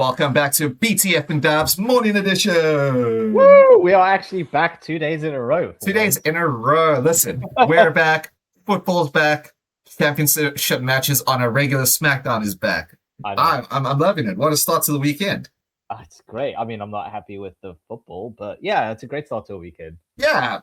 Welcome back to BTfnDubs Morning Edition. Woo! We are actually back 2 days in a row. 2 days in a row. Listen, we're back. Football's back. Championship matches on a regular SmackDown is back. I'm loving it. What a start to the weekend. It's great. I mean, I'm not happy with the football, but yeah, it's a great start to a weekend. Yeah.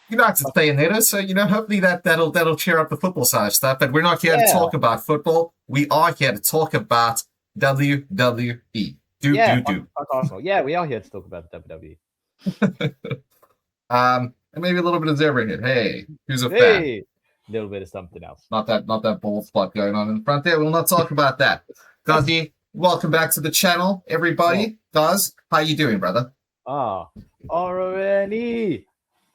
United's playing later, so hopefully that'll cheer up the football side of stuff. But we're not here to talk about football. We are here to talk about WWE. Do. Yeah, we are here to talk about WWE. And maybe a little bit of zebra here. Hey, who's a fan? A little bit of something else. Not that bald spot going on in the front there. We'll not talk about that. Gazi, welcome back to the channel, everybody. Gaz, how you doing, brother? R-O-N-E.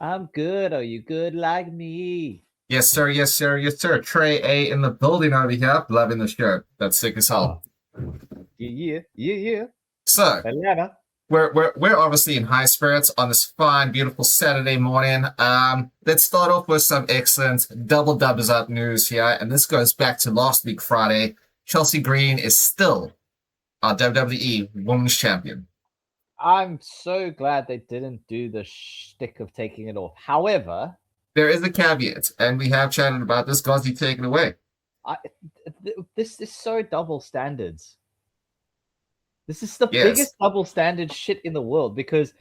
I'm good. Are you good like me? Yes, sir. Yes, sir. Yes, sir. Trey A in the building over here. Loving the shirt. That's sick as hell. Yeah. So, we're obviously in high spirits on this fine, beautiful Saturday morning. Let's start off with some excellent double dubs up news here. And this goes back to last week, Friday. Chelsea Green is still our WWE Women's Champion. I'm so glad they didn't do the shtick of taking it off. However, there is a caveat, and we have chatted about this. Gazi, take it away. This is so double standards. This is the biggest double standard shit in the world because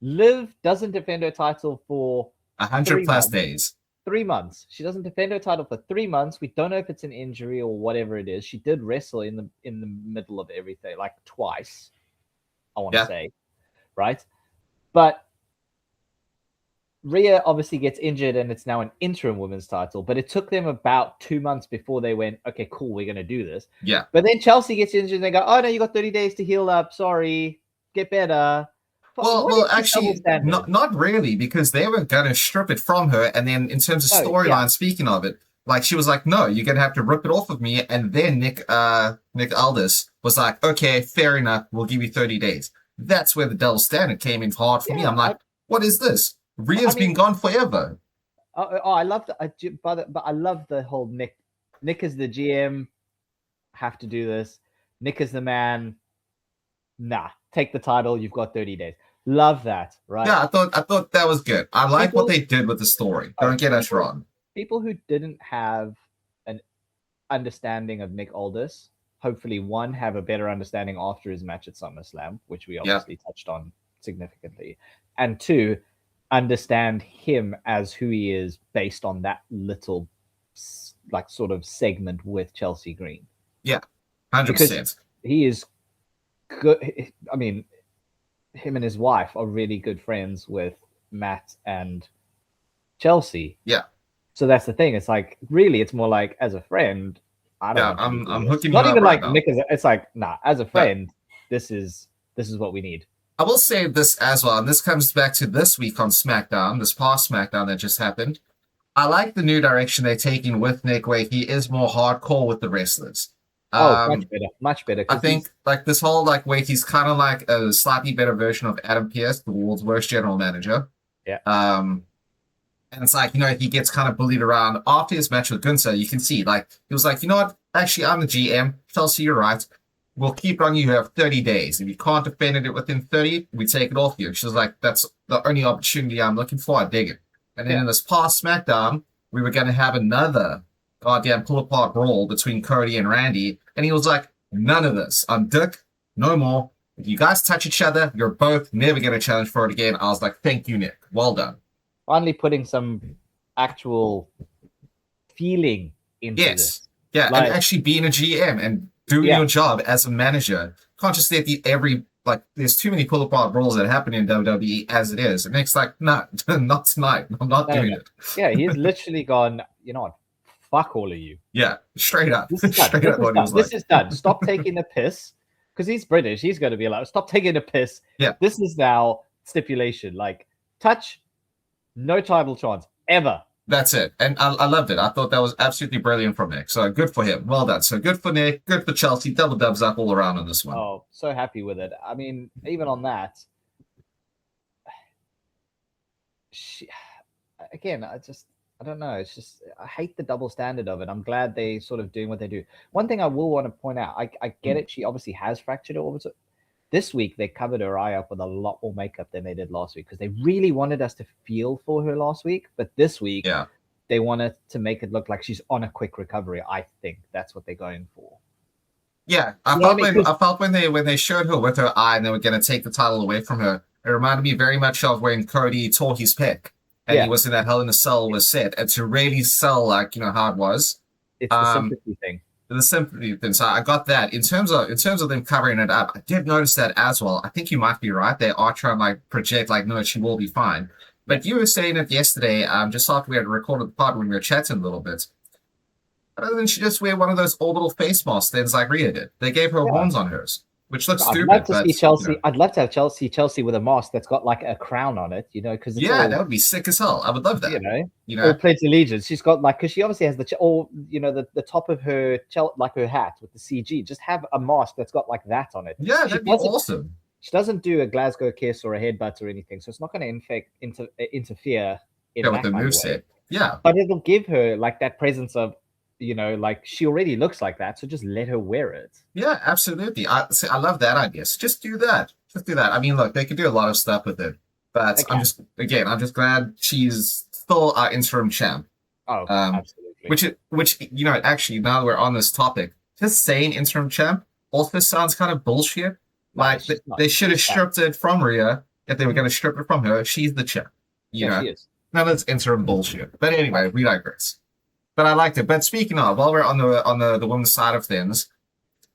Liv doesn't defend her title for 100+ days. 3 months. She doesn't defend her title for 3 months. We don't know if it's an injury or whatever it is. She did wrestle in the middle of everything, like twice. I want to say, right? But Rhea obviously gets injured and it's now an interim women's title, but it took them about 2 months before they went, okay, cool, we're going to do this. Yeah. But then Chelsea gets injured and they go, oh, no, you got 30 days to heal up. Sorry, get better. Well, actually, not really, because they were going to strip it from her. And then in terms of storyline, speaking of it, like she was like, no, you're going to have to rip it off of me. And then Nick Aldis was like, okay, fair enough. We'll give you 30 days. That's where the double standard came in hard for me. I'm like, what is this? Rhea's been gone forever. I love that, but I love the whole Nick. Nick is the GM. Have to do this. Nick is the man. Nah, take the title. You've got 30 days. Love that, right? Yeah, I thought that was good. I like what they did with the story. Don't get us wrong. People who didn't have an understanding of Nick Aldis, hopefully one, have a better understanding after his match at SummerSlam, which we obviously touched on significantly, and two, understand him as who he is based on that little like sort of segment with Chelsea Green. Yeah, 100%. He is good. I mean, him and his wife are really good friends with Matt and Chelsea. Yeah. So that's the thing. It's like, really, it's more like, as a friend, I don't know. I'm hooking you up. Not even like Nick is. It's like, nah, as a friend, this is what we need. I will say this as well, and this comes back to this week on SmackDown, this past SmackDown that just happened. I like the new direction they're taking with Nick, where he is more hardcore with the wrestlers. Much better. I think like this whole like way he's kind of like a slightly better version of Adam Pearce, the world's worst general manager. Yeah. And it's like, he gets kind of bullied around after his match with Gunther. You can see like he was like, you know what? Actually, I'm the GM. Chelsea, you're right. We'll keep on you. You have 30 days. If you can't defend it within 30, we take it off you. She was like, that's the only opportunity I'm looking for. I dig it. And then in this past SmackDown, we were going to have another goddamn pull-apart brawl between Cody and Randy. And he was like, none of this. I'm Dick. No more. If you guys touch each other, you're both never going to challenge for it again. I was like, thank you, Nick. Well done. Finally putting some actual feeling into this. Yeah, and actually being a GM and doing your job as a manager. Can't just let there's too many pull-apart brawls that happen in WWE as it is. And Nick's like, no, not tonight. I'm not doing it. Yeah, he's literally gone, you know what? Fuck all of you. Yeah, straight up. This is done. Stop taking the piss. Because he's British. He's going to be like, stop taking the piss. Yeah. This is now stipulation. Like, touch, no title chance, ever. That's it. And I loved it. I thought that was absolutely brilliant from Nick. So good for him. Well done. So good for Nick. Good for Chelsea. Double dubs up all around on this one. Oh, so happy with it. I mean, even on that, I don't know. It's just I hate the double standard of it. I'm glad they sort of doing what they do. One thing I will want to point out, I get it. She obviously has fractured her orbital. This week they covered her eye up with a lot more makeup than they did last week because they really wanted us to feel for her last week. But this week, they wanted to make it look like she's on a quick recovery. I think that's what they're going for. Yeah, I felt when they showed her with her eye and they were going to take the title away from her, it reminded me very much of when Cody tore his pec and he was in that Hell in a Cell was set, and to really sell like how it was. It's the sympathy thing. The sympathy thing. So I got that. In terms of them covering it up, I did notice that as well. I think you might be right. They are trying to like project like, no, she will be fine. But you were saying it yesterday, just after we had recorded the pod when we were chatting a little bit. Other than she just wear one of those orbital face masks that like Rhea did. They gave her horns on hers, which looks stupid. I'd love to see Chelsea. I'd love to have Chelsea with a mask that's got like a crown on it, because that would be sick as hell. I would love that. Or pledge allegiance. She's got like because she obviously has the top of her like her hat with the CG. Just have a mask that's got like that on it. Yeah, that'd be awesome. She doesn't do a Glasgow kiss or a headbutt or anything, so it's not going to interfere in with the moveset. Yeah, but it'll give her like that presence of. Like she already looks like that, so just let her wear it. Yeah, absolutely. I love that idea. So just do that. I mean, look, they could do a lot of stuff with it, but I'm just glad she's still our interim champ. Oh, absolutely. Which actually, now that we're on this topic, just saying interim champ also sounds kind of bullshit. Like they should have stripped it from Rhea if they were going to strip it from her. She's the champ. She is. Now that's interim bullshit. But anyway, we digress. But I liked it. But speaking of, while we're on the women's side of things,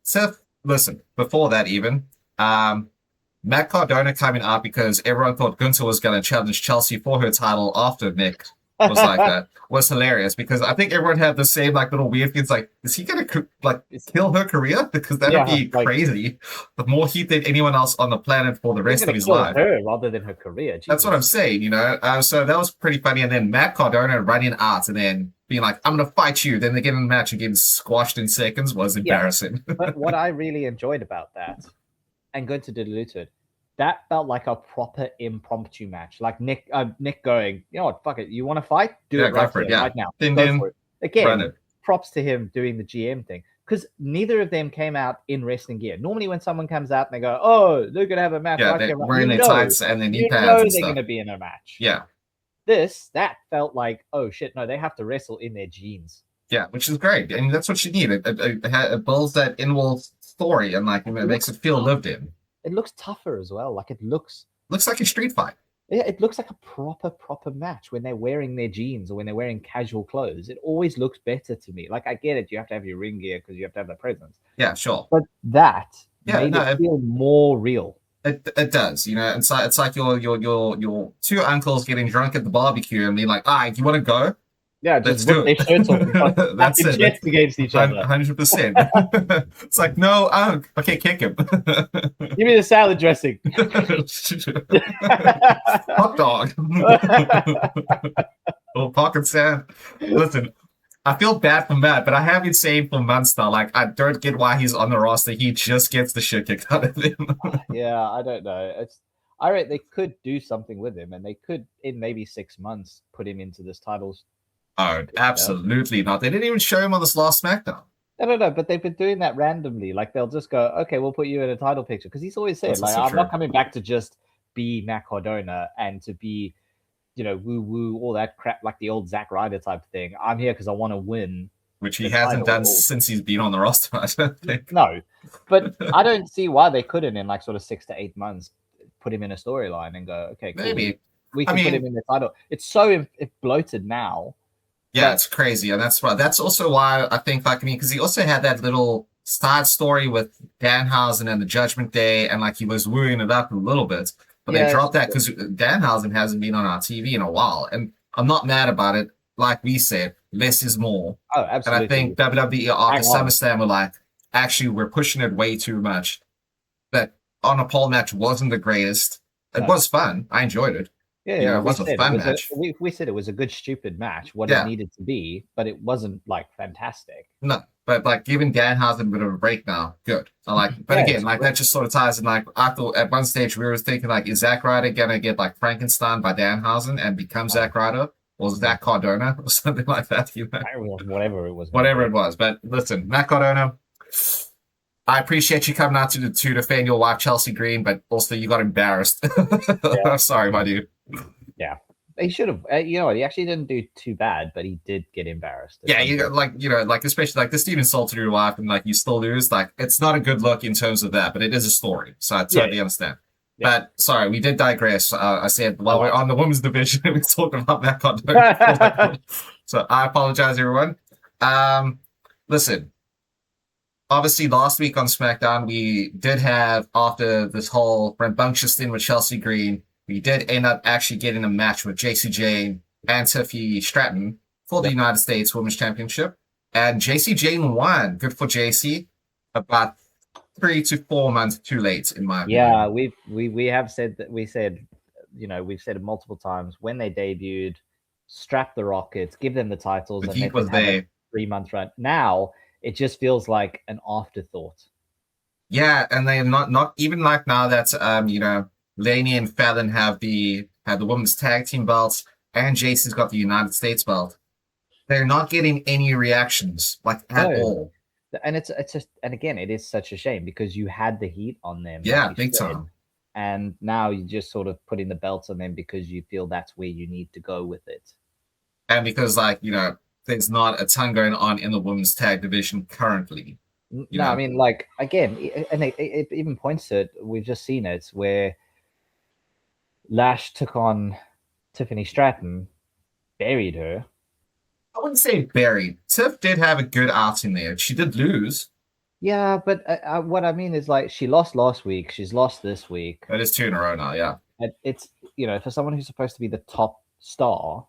Seth, listen, before that even, Matt Cardona coming out because everyone thought Gunther was going to challenge Chelsea for her title after Nick was like that was hilarious because I think everyone had the same like little weird things like, is he going to like kill her career? Because that would be crazy. The more heat than anyone else on the planet for the rest of his life. Her rather than her career. Jesus. That's what I'm saying, So that was pretty funny. And then Matt Cardona running out and then being like, I'm going to fight you. Then they get in the match and getting squashed in seconds was embarrassing. But what I really enjoyed about that, and going to dilute it, that felt like a proper impromptu match. Like Nick going, you know what, fuck it. You want to fight? Do it right now. Go for it. Again, props to him doing the GM thing. Because neither of them came out in wrestling gear. Normally when someone comes out and they go, oh, they're going to have a match. Yeah, they're wearing their tights and their knee pads and they're going to be in a match. Yeah. That felt like, oh shit, no, they have to wrestle in their jeans. Yeah, which is great. And that's what you need. It builds that in-world story and like it makes it feel lived in. It looks tougher as well. Like it looks like a street fight. Yeah, it looks like a proper match when they're wearing their jeans or when they're wearing casual clothes. It always looks better to me. Like I get it, you have to have your ring gear because you have to have the presence. Yeah, sure. But that made it feel more real. It does, It's like your two uncles getting drunk at the barbecue and being like, "Do you want to go?" Yeah, let's do it. That's it. Jets against each other. 100%. It's like, no, okay, kick him. Give me the salad dressing. Hot dog. Or pocket sand. Listen, I feel bad for Matt, but I have been saying for months now, like, I don't get why he's on the roster. He just gets the shit kicked out of him. Yeah, I don't know. I reckon they could do something with him, and they could, in maybe 6 months, put him into this titles. Oh, absolutely not. They didn't even show him on this last SmackDown. No, but they've been doing that randomly. Like, they'll just go, okay, we'll put you in a title picture. Because he's always said, like, I'm not coming back to just be Matt Cardona and to be, woo-woo, all that crap, like the old Zack Ryder type thing. I'm here because I want to win. Which he hasn't done since he's been on the roster, I don't think. No, but I don't see why they couldn't, in like sort of 6 to 8 months, put him in a storyline and go, okay, cool. Maybe. We can put him in the title. It's so bloated now. Yeah, it's crazy, and that's why. That's also why I think, because he also had that little side story with Danhausen and the Judgment Day, and like he was wooing it up a little bit, but they dropped that because Danhausen hasn't been on our TV in a while, and I'm not mad about it. Like we said, less is more. Oh, absolutely. And I think WWE after SummerSlam were like, actually, we're pushing it way too much. That on a pole match wasn't the greatest. It was fun. I enjoyed it. Yeah, it was a fun match. We said it was a good, stupid match, what it needed to be, but it wasn't like fantastic. No, but like giving Danhausen a bit of a break now, good. I like, but again, like that just sort of ties in. Like I thought at one stage we were thinking like, is Zack Ryder gonna get like Frankenstein by Danhausen and become Zack Ryder, or Zach Cardona or something like that. You know? Whatever it was. Whatever it was. But listen, Matt Cardona, I appreciate you coming out to defend your wife, Chelsea Green, but also you got embarrassed. I'm sorry, my dude. Yeah. He should have. You know what? He actually didn't do too bad, but he did get embarrassed. Yeah, especially like this team insulted your wife and like you still lose. Like it's not a good look in terms of that, but it is a story, so I totally understand. Yeah. But sorry, we did digress. I said while we're on the women's division, we talked about that content. So I apologize, everyone. Listen, obviously last week on SmackDown, we did have, after this whole rambunctious thing with Chelsea Green, we did end up actually getting a match with Jacy Jayne and Tiffany Stratton for the United States Women's Championship. And Jacy Jayne won. Good for Jacy. About 3 to 4 months too late, in my opinion. Yeah, we have said that. We've said it multiple times, when they debuted, strap the Rockets, give them the titles, The heat was there. 3-month run. Now it just feels like an afterthought. Yeah, and they're not even like now that Laney and Fallon have the women's tag team belts, and Jacy's got the United States belt. They're not getting any reactions at all. And it's just, and again, it is such a shame because you had the heat on them. Yeah, big time. And now you're just sort of putting the belts on them because you feel that's where you need to go with it. And because there's not a ton going on in the women's tag division currently. I mean, like, again, and it even points to it. We've just seen it where Lash took on Tiffany Stratton, buried her. I wouldn't say buried. Tiff did have a good outing there. She did lose. Yeah, but what I mean is, like, she lost last week. She's lost this week. That is 2 in a row now, yeah. It's, for someone who's supposed to be the top star.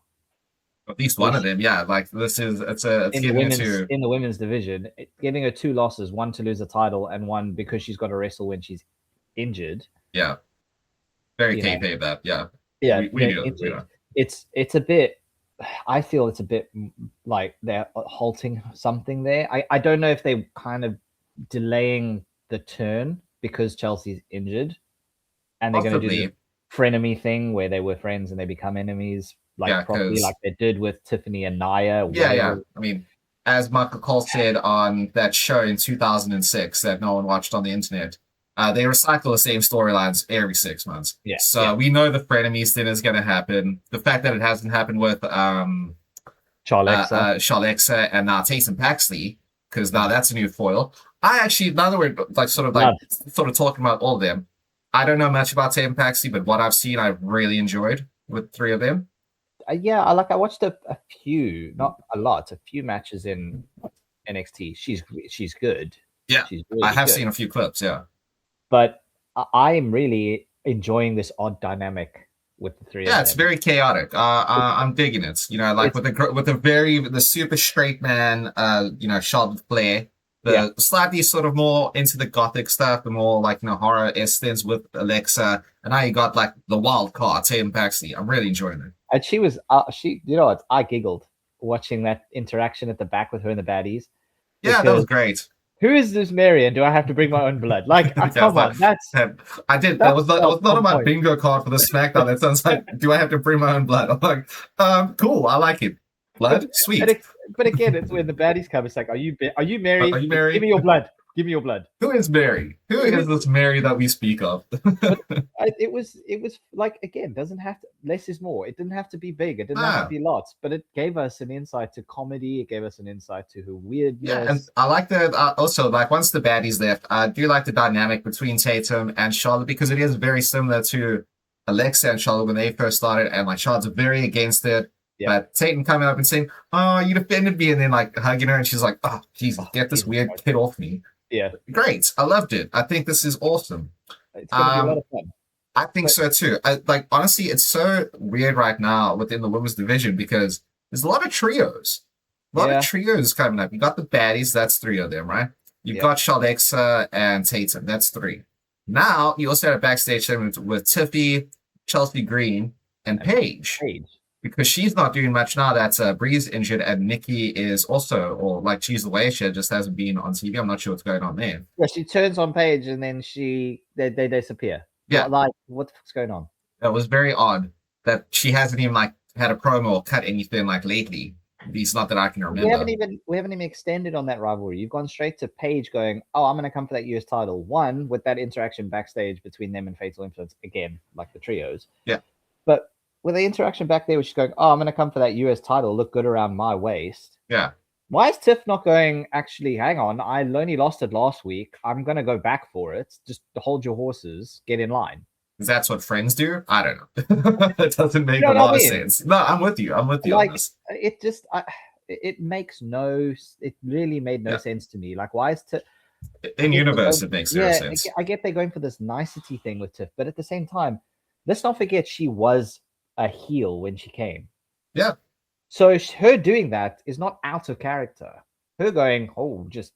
At least one of them, yeah. Like, in the women's division, giving her 2 losses, one to lose a title and one because she's got to wrestle when she's injured. Yeah. Very kayfabe that, yeah. Yeah, we do. It's a bit. I feel it's a bit like they're halting something there. I don't know if they're kind of delaying the turn because Chelsea's injured, and they're going to do the frenemy thing where they were friends and they become enemies, probably like they did with Tiffany and Nia. Yeah. I mean, as Michael Cole said on that show in 2006 that no one watched on the internet, they recycle the same storylines every 6 months. Yeah. So we know the frenemies thing is going to happen. The fact that it hasn't happened with Charlexa and now Tatum Paxley, because now that's a new foil. I actually, now that we're sort of talking about all of them, I don't know much about Tatum Paxley, but what I've seen, I've really enjoyed with 3 of them. I watched a few, not a lot, a few matches in NXT. She's good. Yeah, she's really I have good. seen a few clips. Yeah. But I'm really enjoying this odd dynamic with the 3 of them. Yeah, it's very chaotic. I'm digging it. With the super straight man, Charlotte Flair, slightly sort of more into the gothic stuff, the more horror essence with Alexa, and now you got the wild card, Tatum Paxley. I'm really enjoying it. And she was, I giggled watching that interaction at the back with her and the baddies. Yeah, that was great. Who is this Mary, and do I have to bring my own blood? Come on, I did. That was not on my bingo card for the SmackDown. That sounds like, do I have to bring my own blood? I'm like, cool, I like it. Blood, sweet. But again, it's when the baddies come. It's like, are you Mary? Are you Mary? Give me your blood. Give me your blood. Who is Mary? Who is this Mary that we speak of? It was like, again, doesn't have to. Less is more. It didn't have to be big. It didn't have to be lots. But it gave us an insight to comedy. It gave us an insight to her weirdness. Yeah, and I like that. Also, once the baddies left, I do like the dynamic between Tatum and Charlotte because it is very similar to Alexa and Charlotte when they first started, and Charlotte's very against it. Yeah. But Tatum coming up and saying, "Oh, you defended me," and then hugging her, and she's like, "Oh, Jesus, get this weird kid off me." Yeah, great. I loved it. I think this is awesome. It's gonna be a lot of fun. I think so too. Honestly, it's so weird right now within the women's division because there's a lot of trios. A lot of trios coming up. You got the baddies, that's 3 of them, right? You've got Charlexa and Tatum, that's 3. Now you also have a backstage segment with Tiffy, Chelsea Green, and Paige. Because she's not doing much now that Bree's injured and Nikki is also, or she's away, she just hasn't been on TV. I'm not sure what's going on there. Yeah, she turns on Paige and then they disappear. Yeah. What the fuck's going on? That was very odd that she hasn't even had a promo or cut anything like lately. At least not that I can remember. We haven't even extended on that rivalry. You've gone straight to Paige going, "Oh, I'm going to come for that US title." One, with that interaction backstage between them and Fatal Influence again, like the trios. Yeah. But with the interaction back there, which is going, "Oh, I'm going to come for that US title. Look good around my waist." Yeah. Why is Tiff not going, actually, hang on, I only lost it last week. I'm going to go back for it. Just hold your horses, get in line. Because that's what friends do? I don't know. It doesn't make a lot of sense. No, I'm with you. I'm with you on this. It just, it makes it really made no sense to me. Like, why is Tiff... In universe, it makes zero sense. I get they're going for this nicety thing with Tiff, but at the same time, let's not forget she was a heel when she came. Yeah. So her doing that is not out of character. Her going, just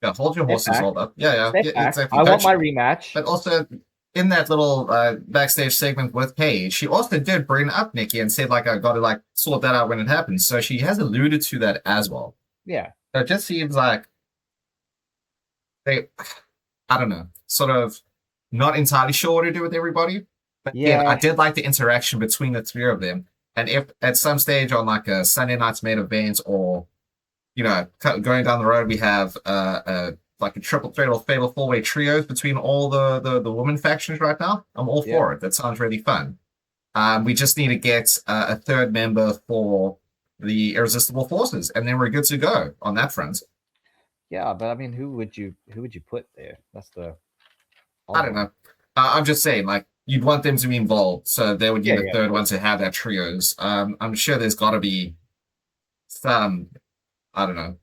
hold your horses, hold up. Yeah, exactly. I want my rematch. But also, in that little backstage segment with Paige, she also did bring up Nikki and said, like, I got to like sort that out when it happens. So she has alluded to that as well. Yeah. So it just seems like they, I don't know, sort of not entirely sure what to do with everybody. But yeah, I did like the interaction between the three of them. And if at some stage on like a Sunday night's main event or, you know, going down the road, we have like a triple threat or fatal four-way trios between all the women factions right now, I'm all for it. That sounds really fun. We just need to get a third member for the Irresistible Forces, and then we're good to go on that front. Yeah, but I mean, who would you put there? That's the... I don't know. I'm just saying, like, you'd want them to be involved, so they would need a third one to have their trios. I'm sure there's got to be some, I don't know,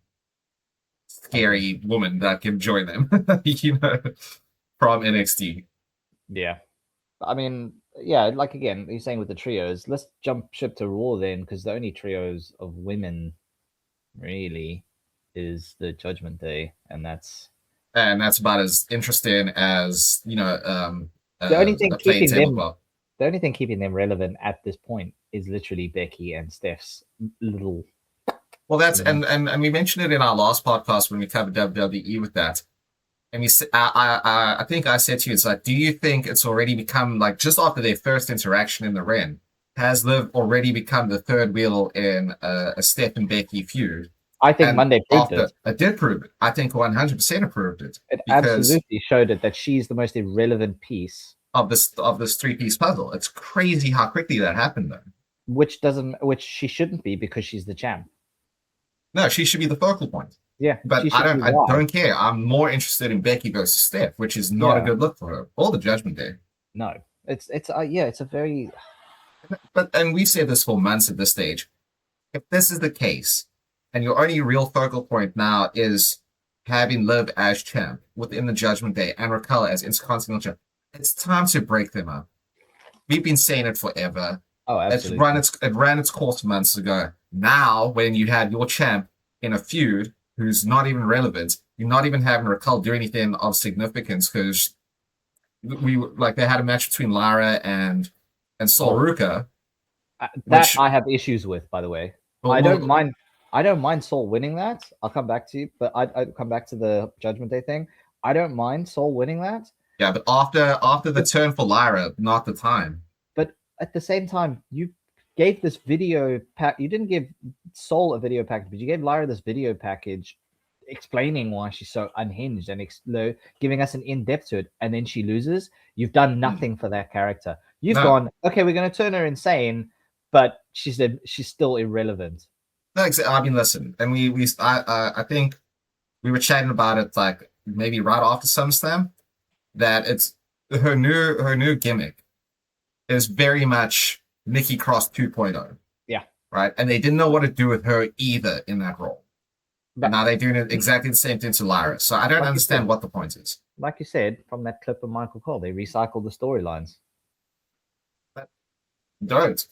scary woman that can join them, you know, from NXT. Yeah. I mean, yeah, like, again, you're saying with the trios, let's jump ship to Raw then, because the only trios of women, really, is the Judgment Day, and that's about as interesting as, you know, the only thing keeping them relevant at this point is literally Becky and Steph's little... Well, that's and we mentioned it in our last podcast when we covered WWE with that. And I think I said to you, it's like, do you think it's already become, like, just after their first interaction in the ring, has Liv already become the third wheel in a Steph and Becky feud? I think Monday proved it. It did prove it. I think 100% approved it. It absolutely showed it that she's the most irrelevant piece of this three-piece puzzle. It's crazy how quickly that happened, though. Which she shouldn't be, because she's the champ. No, she should be the focal point. Yeah, but I don't care. I'm more interested in Becky versus Steph, which is not a good look for her, or the Judgment Day. No, it's a very... And we've said this for months at this stage. If this is the case, and your only real focal point now is having Liv as champ within the Judgment Day and Raquel as Intercontinental champ, it's time to break them up. We've been saying it forever. Oh, absolutely. It ran its course months ago. Now, when you had your champ in a feud who's not even relevant, you're not even having Raquel do anything of significance, because they had a match between Lyra and Sol Ruka. I have issues with, by the way. I don't mind Sol winning that. I'll come back to you, but I'd come back to the Judgment Day thing. I don't mind Sol winning that. Yeah, but after the turn for Lyra, not the time. But at the same time, you gave this video pack. You didn't give Sol a video package, but you gave Lyra this video package explaining why she's so unhinged and giving us an in-depth to it, and then she loses. You've done nothing for that character. You've gone, okay, we're going to turn her insane, but she's still irrelevant. No, I mean, listen, and I think we were chatting about it like maybe right after SummerSlam, that it's her new gimmick is very much Nikki Cross 2.0. Yeah. Right? And they didn't know what to do with her either in that role. But now they're doing it exactly the same thing to Lyra. So I don't understand what the point is. Like you said, from that clip of Michael Cole, they recycled the storylines. Don't.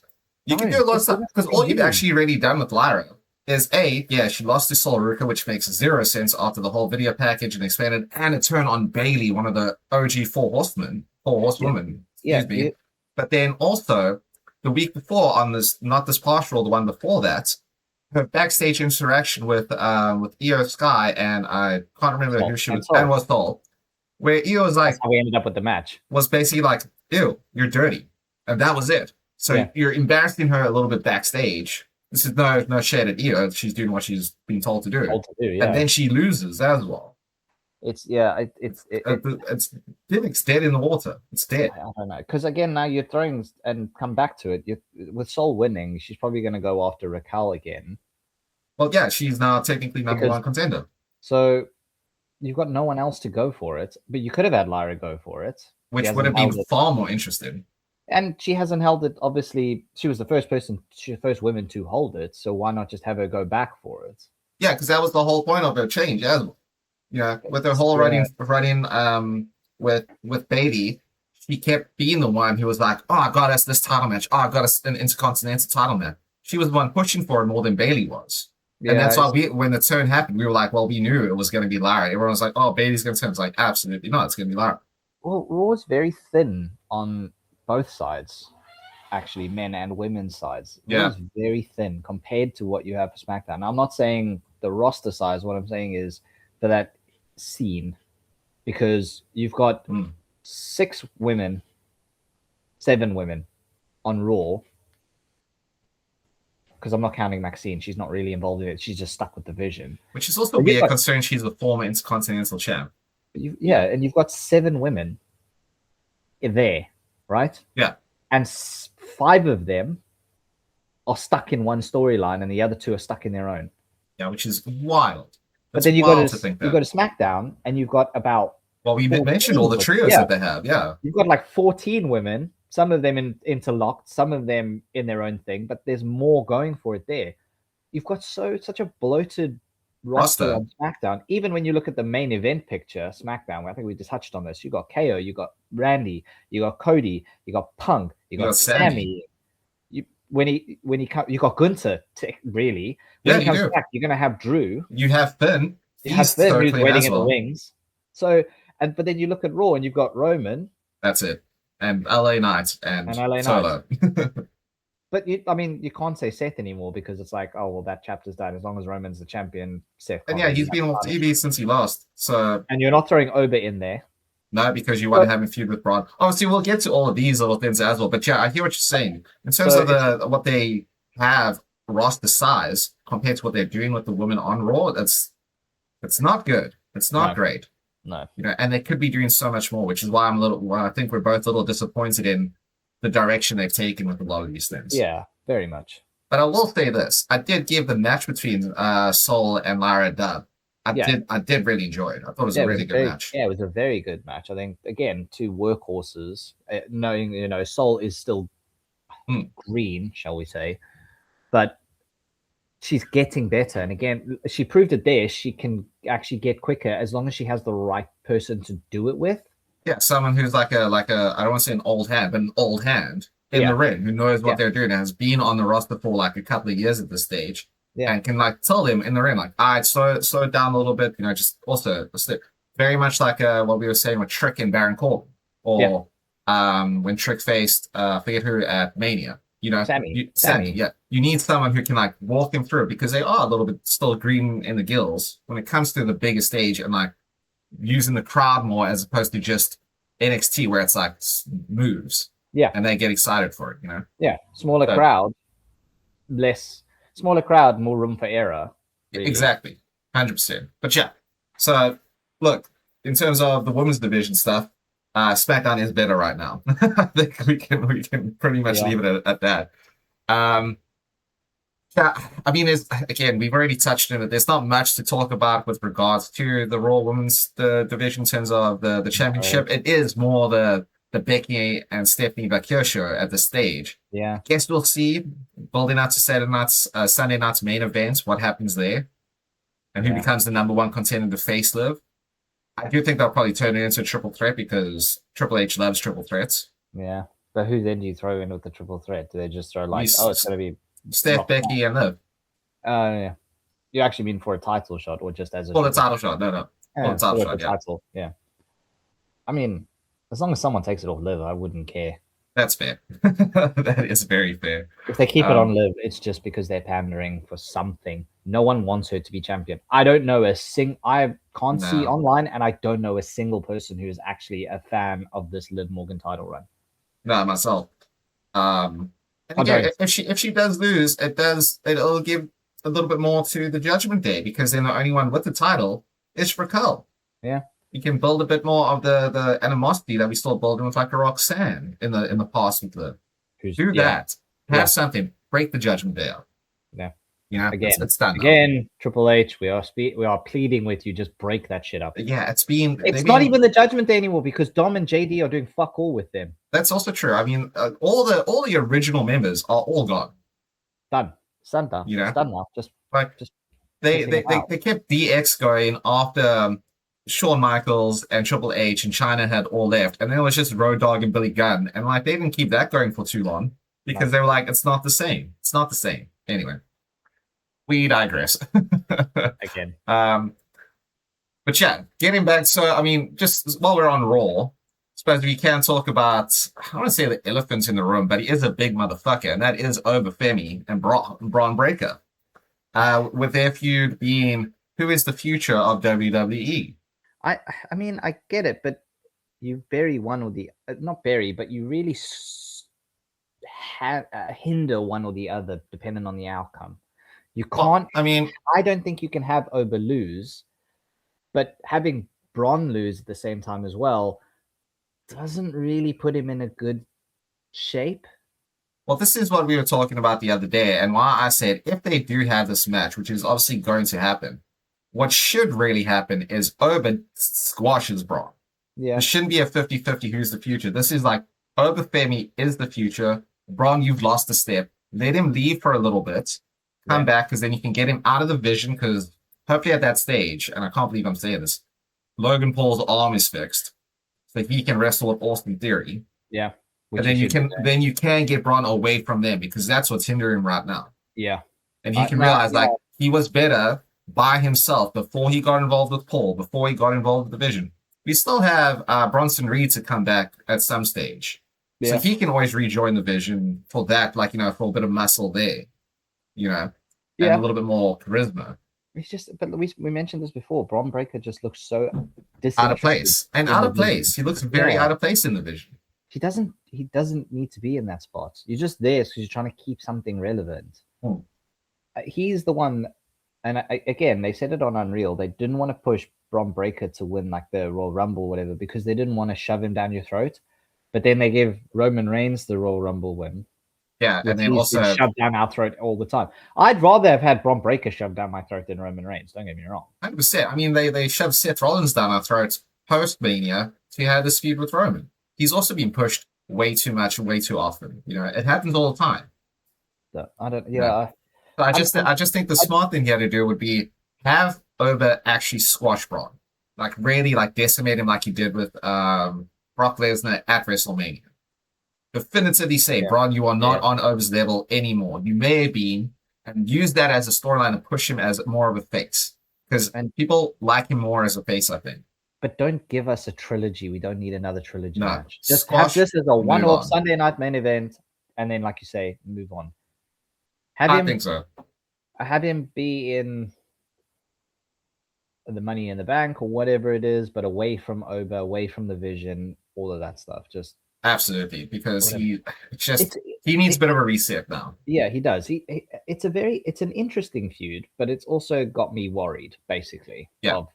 You can do a lot of stuff, because all you've actually really done with Lyra is she lost to Sol Ruka, which makes zero sense after the whole video package and expanded, and a turn on Bailey, one of the OG four horsewomen. Excuse me. But then also the week before on this, not this past Raw, the one before that, her backstage interaction with Io Sky, and I can't remember who she was, and was Sol, where Io was like, that's how we ended up with the match. Was basically like, ew, you're dirty. And that was it. So you're embarrassing her a little bit backstage. This is no shade at Io. She's doing what she's been told to do. And then she loses as well. It's dead in the water. It's dead. I don't know, because again, now you're throwing and come back to it. With Sol winning, she's probably going to go after Raquel again. Well, yeah, she's now technically number one contender. So you've got no one else to go for it, but you could have had Lyra go for it, which would have been far more interesting. And she hasn't held it. Obviously, she was the first woman to hold it. So why not just have her go back for it? Yeah, because that was the whole point of her change as well. Yeah, with her whole running with Bailey, she kept being the one who was like, "Oh, I got us this title match. Oh, I got us an Intercontinental title match." She was the one pushing for it more than Bailey was. Yeah, and that's why when the turn happened, we were like, well, we knew it was going to be Lyra. Everyone was like, oh, Bailey's going to turn. It's like, absolutely not. It's going to be Lyra. Well, Raw was very thin on both sides, actually, men and women's sides. It was very thin compared to what you have for SmackDown. Now, I'm not saying the roster size. What I'm saying is for that scene, because you've got 7 women on Raw. Because I'm not counting Maxine. She's not really involved in it. She's just stuck with the vision. Which is also weird considering she's a former Intercontinental champ. And you've got 7 women there, right? Yeah. And 5 of them are stuck in one storyline and the other 2 are stuck in their own. Yeah, which is wild. But then you go to SmackDown and you've got about... Well, we mentioned all the trios that they have, You've got like 14 women. Some of them interlocked, some of them in their own thing, but there's more going for it there. You've got such a bloated roster on SmackDown. Even when you look at the main event picture, SmackDown, I think we just touched on this. You got KO, you got Randy, you got Cody, you got Punk, you got Sami. You got Gunther. Really, when he comes back, you're gonna have Drew. You have Finn. Who's waiting in the wings. So, but then you look at Raw and you've got Roman. That's it. And LA Knight and LA Solo. But you can't say Seth anymore because it's like, oh well, that chapter's done. As long as Roman's the champion, Seth. And he's been on TV since he lost. So and you're not throwing Oba in there. No, because you want to have a feud with Braun. Obviously, we'll get to all of these little things as well. But yeah, I hear what you're saying in terms of what they have roster size compared to what they're doing with the women on Raw. It's not good. It's not great. No, and they could be doing so much more, which is why I think we're both a little disappointed in the direction they've taken with a lot of these things. Yeah, very much. But I will say this: I did give the match between Sol and Lyra a dub. I did really enjoy it. I thought it was a really good match. Yeah, it was a very good match. I think again, 2 workhorses. Knowing Sol is still green, shall we say, but she's getting better. And again, she proved it there. She can actually get quicker as long as she has the right person to do it with. Yeah, someone who's like a I don't want to say an old hand, but an old hand in the ring who knows what they're doing and has been on the roster for like a couple of years at this stage. Yeah. And can like tell them in the ring, like, all right, slow down a little bit, just also very much like what we were saying with Trick and Baron Corbin. Or when Trick faced forget who at Mania. Sami. Yeah. You need someone who can like walk him through it because they are a little bit still green in the gills when it comes to the bigger stage and like using the crowd more as opposed to just NXT where it's like moves. Yeah. And they get excited for it, Yeah. Smaller crowd, more room for error. Really. Exactly. 100%. But yeah. So look, in terms of the women's division stuff, SmackDown is better right now. I think we can pretty much leave it at that. We've already touched on it. There's not much to talk about with regards to the Raw Women's division in terms of the championship. It is more the Becky and Stephanie Vaquer show at the stage. Yeah. Guess we'll see building out to Sunday night's main events, what happens there, and who becomes the number 1 contender to face Liv. I do think they'll probably turn it into a triple threat because Triple H loves triple threats. Yeah. But who then do you throw in with the triple threat? Do they just throw it's going to be Steph, Becky, and Liv? Yeah. You actually mean for a title shot or just as a... Well, a title shot. No. Yeah, a title shot, title. Yeah. I mean, as long as someone takes it off Liv, I wouldn't care. That's fair. That is very fair. If they keep it on Liv, it's just because they're pandering for something. No one wants her to be champion. I don't know I can't see online, and I don't know a single person who is actually a fan of this Liv Morgan title run. No, myself. And again, if she does lose, it'll give a little bit more to the Judgment Day because then the only one with the title is Raquel. Yeah. You can build a bit more of the animosity that we still building with like a Roxanne in the past with the that. Have something. Break the Judgment Day up. Yeah. You know, again, it's done. Again, Triple H, we are pleading with you, just break that shit up. Yeah, it's not even the Judgment Day anymore because Dom and JD are doing fuck all with them. That's also true. I mean, all the original members are all gone. Done. It's done now. You know, it's done now. Just they kept DX going after Shawn Michaels and Triple H and China had all left, and then it was just Road Dogg and Billy Gunn, and like they didn't keep that going for too long because they were like, it's not the same. It's not the same. Anyway, we digress. Again. But yeah, getting back. So I mean, just while we're on Raw, I suppose we can talk about. I don't want to say the elephant in the room, but he is a big motherfucker, and that is Femi and Braun Breaker. With their feud being who is the future of WWE. I mean, I get it, but you bury one or the not bury, but you really hinder one or the other depending on the outcome. You can't. Well, I mean, I don't think you can have Oba lose, but having Braun lose at the same time as well doesn't really put him in a good shape. Well, this is what we were talking about the other day, and why I said if they do have this match, which is obviously going to happen, what should really happen is Oba squashes Braun. Yeah. It shouldn't be a 50-50 who's the future. This is like Oba Femi is the future. Braun, you've lost a step. Let him leave for a little bit. Come back, because then you can get him out of the vision, because hopefully at that stage, and I can't believe I'm saying this, Logan Paul's arm is fixed. So he can wrestle with Austin Theory. Yeah. And then you can get Braun away from them, because that's what's hindering him right now. Yeah. And he can realize like he was better by himself before he got involved with Paul, before he got involved with the Vision. We still have Bronson Reed to come back at some stage. Yeah. So he can always rejoin the Vision for that, like, for a bit of muscle there, and a little bit more charisma. It's just, but we mentioned this before. Braun Breaker just looks so out of place. And out of place. He looks very out of place in the Vision. He doesn't need to be in that spot. You're just there because you're trying to keep something relevant. He's the one, and again, they said it on Unreal. They didn't want to push Braun Breaker to win like the Royal Rumble or whatever because they didn't want to shove him down your throat. But then they give Roman Reigns the Royal Rumble win. Yeah, and then also shoved down our throat all the time. I'd rather have had Braun Breaker shoved down my throat than Roman Reigns. Don't get me wrong. 100%. I mean, they shoved Seth Rollins down our throats post Mania to have this feud with Roman. He's also been pushed way too much and way too often. It happens all the time. So, I don't. Yeah. So I just think the smart thing he had to do would be have Oba actually squash Braun, like really like decimate him like he did with Brock Lesnar at WrestleMania. Definitively say, Braun, you are not on Oba's level anymore. You may have been, and use that as a storyline and push him as more of a face because people like him more as a face, I think. But don't give us a trilogy. We don't need another trilogy match. Just squash, have this as a one-off Sunday night main event, and then, like you say, move on. I think so. Have him be in the Money in the Bank or whatever it is, but away from Oba, away from the Vision, all of that stuff. Just absolutely, because he needs a bit of a reset now. Yeah, he does. It's an interesting feud, but it's also got me worried, basically. Yeah. Of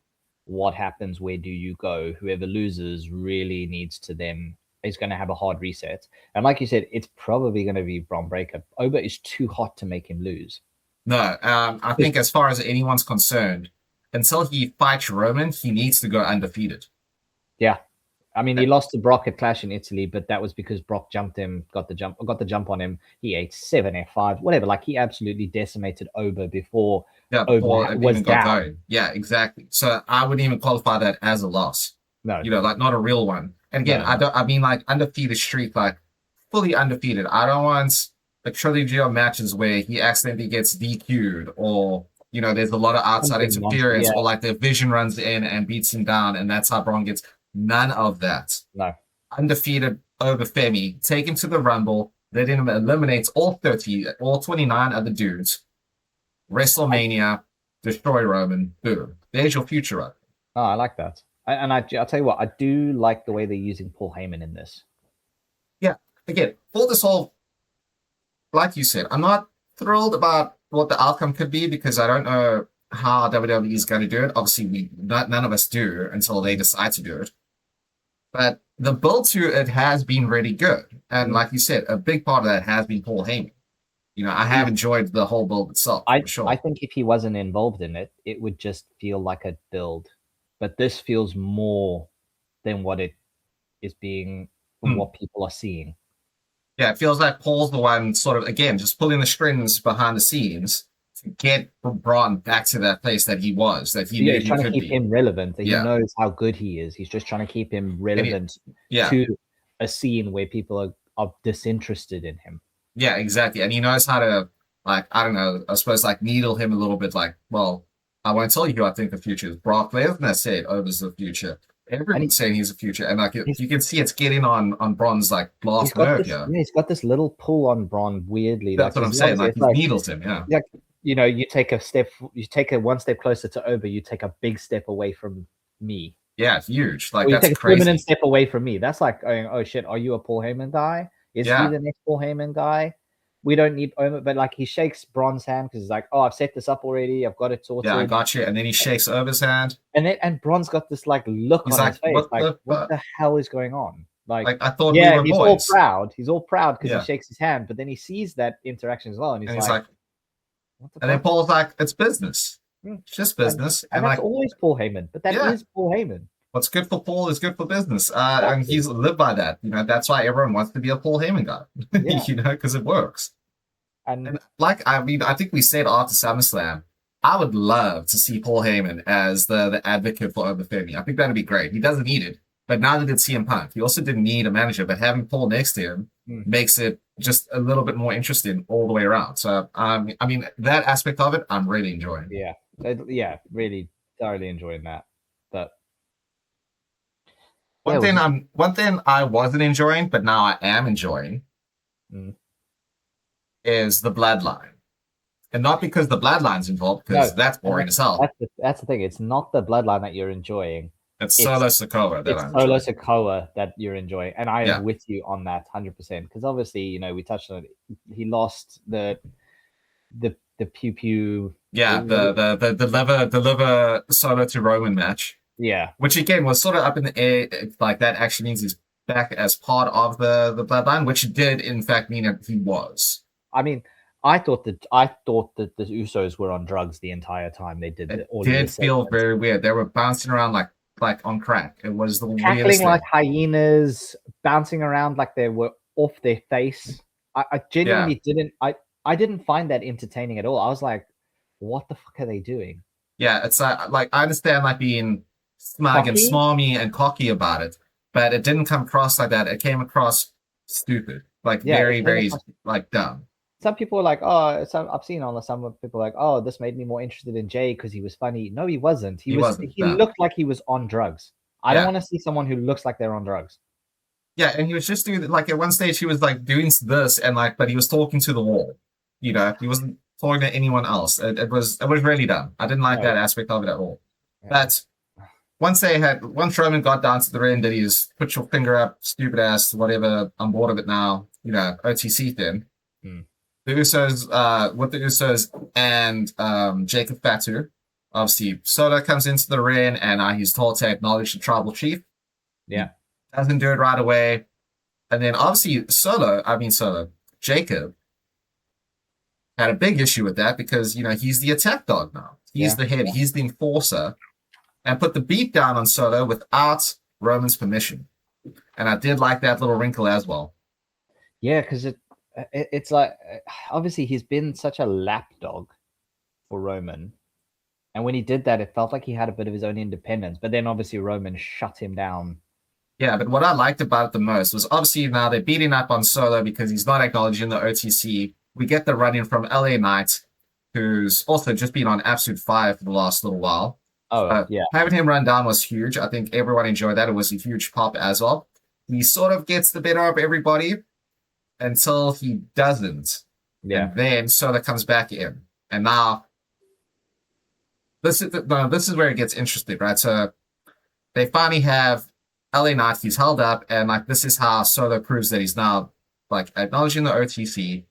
what happens, where do you go? Whoever loses really needs to then is going to have a hard reset. And like you said, it's probably going to be Braun Breaker. Oba is too hot to make him lose. No, I think as far as anyone's concerned, until he fights Roman, he needs to go undefeated. Yeah. I mean, he lost to Brock at Clash in Italy, but that was because Brock jumped him, got the jump on him. He ate 7 F5s, whatever. Like, he absolutely decimated Oba before Oba was down. Going. Yeah, exactly. So I wouldn't even qualify that as a loss. No. Like not a real one. And again, I mean like undefeated streak, like fully undefeated. I don't want a trilogy of matches where he accidentally gets DQ'd or, there's a lot of outside interference or like the Vision runs in and beats him down and that's how Braun gets. None of that. No. Undefeated over Femi. Take him to the Rumble. Let him eliminate all 29 other dudes. WrestleMania, destroy Roman. Boom. There's your future up. Oh, I like that. I'll tell you what, I do like the way they're using Paul Heyman in this. Yeah. Again, for this whole like you said, I'm not thrilled about what the outcome could be because I don't know how WWE is going to do it. Obviously, none of us do until they decide to do it. But the build to it has been really good. And like you said, a big part of that has been Paul Heyman. I have enjoyed the whole build itself, for sure. I think if he wasn't involved in it, it would just feel like a build. But this feels more than what it is being, what people are seeing. Yeah, it feels like Paul's the one sort of, again, just pulling the strings behind the scenes to get Braun back to that place that he was, that he knew he's he trying could to keep be. him relevant. He knows how good he is. He's just trying to keep him relevant to a scene where people are disinterested in him. Yeah, exactly. And he knows how to, like, I don't know, I suppose, like, needle him a little bit, like, well, I won't tell you who I think the future is. Brock Lesnar said Over's the future. Everyone's saying he's the future. And, like, you can see it's getting on Braun's, like, last nerve, he's got this little pull on Braun weirdly. That's what I'm saying. Like, he needles him, Like, you take a one step closer to Over, you take a big step away from me. Yeah, it's huge. Like, or you that's take a crazy. permanent step away from me. That's like, oh shit, are you a Paul Heyman guy? Is he the next Paul Heyman guy? We don't need Over, but like he shakes Braun's hand because he's like, oh, I've set this up already. I've got it sorted. Yeah, I got you. And then he shakes Over's hand. And Braun's got this like look on his face. What the hell is going on? Like I thought we were he's boys. all proud. He's all proud because he shakes his hand, but then he sees that interaction as well, and he's like what the fuck? Then Paul's like, it's business. It's just business. And that's always Paul Heyman, but that is Paul Heyman. What's good for Paul is good for business. And he's lived by that. That's why everyone wants to be a Paul Heyman guy. Because it works. And like, I mean, I think we said after SummerSlam, I would love to see Paul Heyman as the advocate for Over 30. I think that'd be great. He doesn't need it. But now that it's CM Punk, he also didn't need a manager, but having Paul next to him makes it just a little bit more interesting all the way around. So, I mean, that aspect of it, I'm really enjoying. Yeah, really thoroughly enjoying that. But one thing I wasn't enjoying, but now I am enjoying, is the Bloodline. And not because the Bloodline's involved, because that's boring as hell. That's the thing. It's not the Bloodline that you're enjoying. It's Solo Sikoa that I'm Solo Sikoa that you're enjoying. And I am with you on that 100%. Because obviously, we touched on it. He lost the pew pew. Yeah, the liver Solo to Roman match. Yeah. Which again was sort of up in the air. Like that actually means he's back as part of the Bloodline, which did in fact mean that he was. I mean, I thought that the Usos were on drugs the entire time they did it. It did feel very weird. They were bouncing around like on crack. It was the weirdest like hyenas, bouncing around like they were off their face. I genuinely didn't. I didn't find that entertaining at all. I was like, what the fuck are they doing? Yeah, it's like I understand like being smug and smarmy and cocky about it, but it didn't come across like that. It came across stupid, like very, very like dumb. Some people are like, oh, I've seen on some people like, oh, this made me more interested in Jay because he was funny. No, he wasn't. He looked like he was on drugs. I don't want to see someone who looks like they're on drugs. Yeah, and he was just doing like at one stage he was like doing this and like, but he was talking to the wall. He wasn't talking to anyone else. It was really dumb. I didn't like that aspect of it at all. Yeah. But once Roman got down to the ring, that he's put your finger up, stupid ass, whatever. I'm bored of it now. OTC thing. The Usos, with the Usos and Jacob Fatu, obviously Soda comes into the ring and he's told to acknowledge the tribal chief. Yeah, doesn't do it right away, and then obviously Jacob had a big issue with that because he's the attack dog now. He's the head. He's the enforcer, and put the beat down on Solo without Roman's permission. And I did like that little wrinkle as well. Yeah, because it's like obviously he's been such a lapdog for Roman, and when he did that, it felt like he had a bit of his own independence. But then obviously Roman shut him down. Yeah, but what I liked about it the most was obviously now they're beating up on Solo because he's not acknowledging the OTC. We get the run-in from LA Knight, who's also just been on absolute fire for the last little while. Oh, yeah. Having him run down was huge. I think everyone enjoyed that. It was a huge pop as well. He sort of gets the better of everybody until he doesn't. Yeah. And then Solo comes back in. And now, this is where it gets interesting, right? So they finally have LA Knight. He's held up. And like this is how Solo proves that he's now like acknowledging the OTC.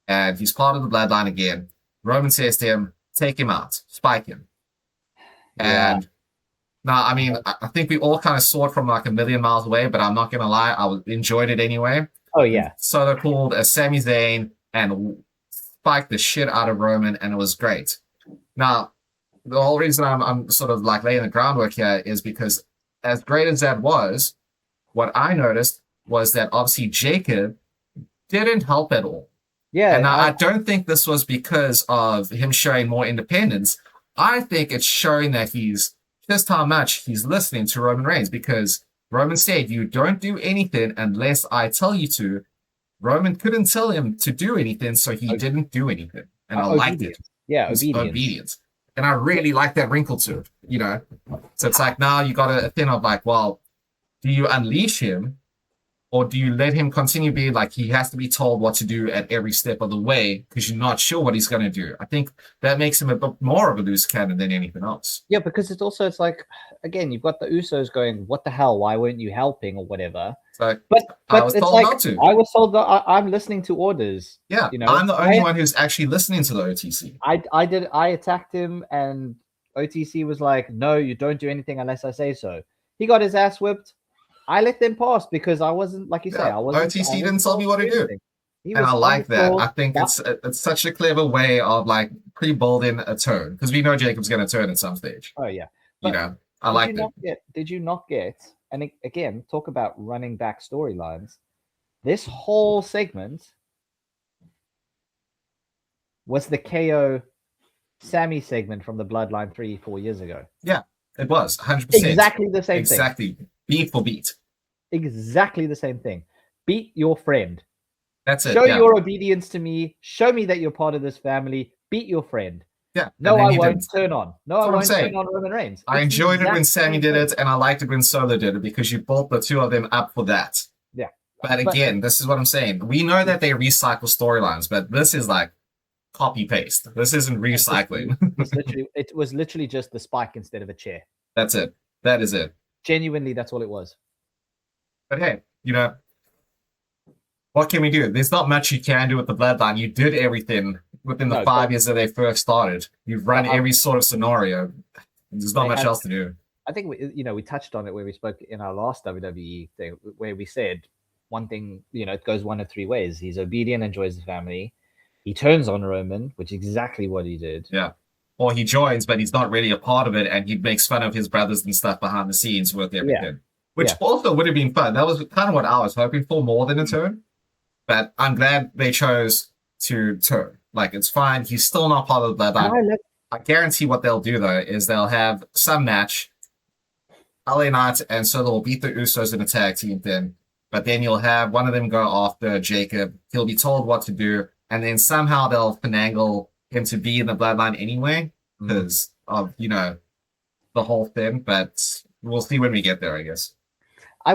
and he's part of the bloodline again. Roman says to him, take him out, spike him. And now, I mean, I think we all kind of saw it from like a million miles away, but I'm not going to lie, I enjoyed it anyway. Oh, yeah. So they pulled a Sami Zayn and spiked the shit out of Roman, and it was great. Now, the whole reason I'm sort of like laying the groundwork here is because as great as that was, what I noticed was that obviously Jacob didn't help at all. Yeah. And I don't think this was because of him showing more independence. I think it's showing that he's just how much he's listening to Roman Reigns, because Roman said, you don't do anything unless I tell you to. Roman couldn't tell him to do anything, so he didn't do anything. And I liked it. Yeah, obedience. And I really like that wrinkle to it, you know? So it's like now you got a thing of like, well, do you unleash him, or do you let him continue being like he has to be told what to do at every step of the way because you're not sure what he's going to do? I think that makes him a bit more of a loose cannon than anything else. Yeah, because it's like, again, you've got the Usos going, what the hell? Why weren't you helping or whatever? So, but I was told not to. I was told that I'm listening to orders. Yeah, you know, I'm the only one who's actually listening to the OTC. I attacked him, and OTC was like, no, you don't do anything unless I say so. He got his ass whipped. I let them pass because I wasn't, like you say, I wasn't. OTC didn't tell me what to do. And I like that. I think it's such a clever way of like pre-building a turn, because we know Jacob's going to turn at some stage. Oh, yeah. But you know, I like that. Did you not get, and again, talk about running back storylines, this whole segment was the KO Sami segment from the Bloodline 3-4 years ago. Yeah, it was 100%. Exactly the same thing. Exactly. Beat for beat. Exactly the same thing. Beat your friend. That's it. Show your obedience to me. Show me that you're part of this family. Beat your friend. Yeah. No, I won't turn on. No, I won't turn on Roman Reigns. I enjoyed it when Sami did it, and I liked it when Solo did it, because you built the two of them up for that. Yeah. But again, this is what I'm saying. We know that they recycle storylines, but this is like copy paste. This isn't recycling. It was literally just the spike instead of a chair. That's it. That is it. Genuinely, that's all it was. But hey, you know, what can we do? There's not much you can do with the Bloodline. You did everything within the 5 years that they first started. You've run every sort of scenario. There's not much else to do. I think we touched on it where we spoke in our last WWE thing, where we said one thing, it goes one of three ways. He's obedient, enjoys the family. He turns on Roman, which is exactly what he did. Yeah. Or he joins, but he's not really a part of it, and he makes fun of his brothers and stuff behind the scenes with everything. Yeah. Which also would have been fun. That was kind of what I was hoping for, more than a turn. But I'm glad they chose to turn. Like, it's fine. He's still not part of the Bloodline. I guarantee what they'll do, though, is they'll have some match. LA Knight and Solo will beat the Usos in a tag team thing. But then you'll have one of them go after Jacob. He'll be told what to do. And then somehow they'll finagle him to be in the Bloodline anyway, because of, the whole thing. But we'll see when we get there, I guess. I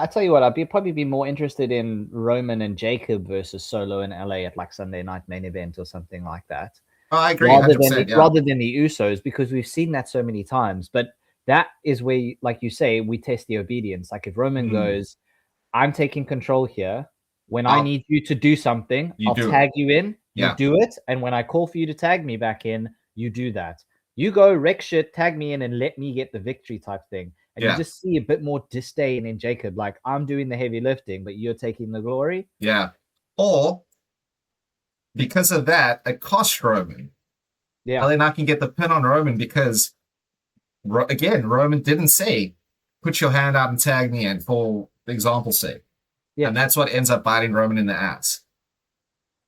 tell you what, I'd probably be more interested in Roman and Jacob versus Solo and LA at like Sunday Night Main Event or something like that. Oh, I agree. Rather than the Usos, because we've seen that so many times. But that is where, like you say, we test the obedience. Like if Roman goes, I'm taking control here. When I need you to do something, I'll tag you in. You do it. And when I call for you to tag me back in, you do that. You go wreck shit, tag me in, and let me get the victory type thing. And you just see a bit more disdain in Jacob. Like, I'm doing the heavy lifting, but you're taking the glory. Yeah. Or, because of that, it cost Roman. Yeah. LA Knight can get the pin on Roman because, again, Roman didn't say, put your hand out and tag me in, for example's sake. Yeah. And that's what ends up biting Roman in the ass.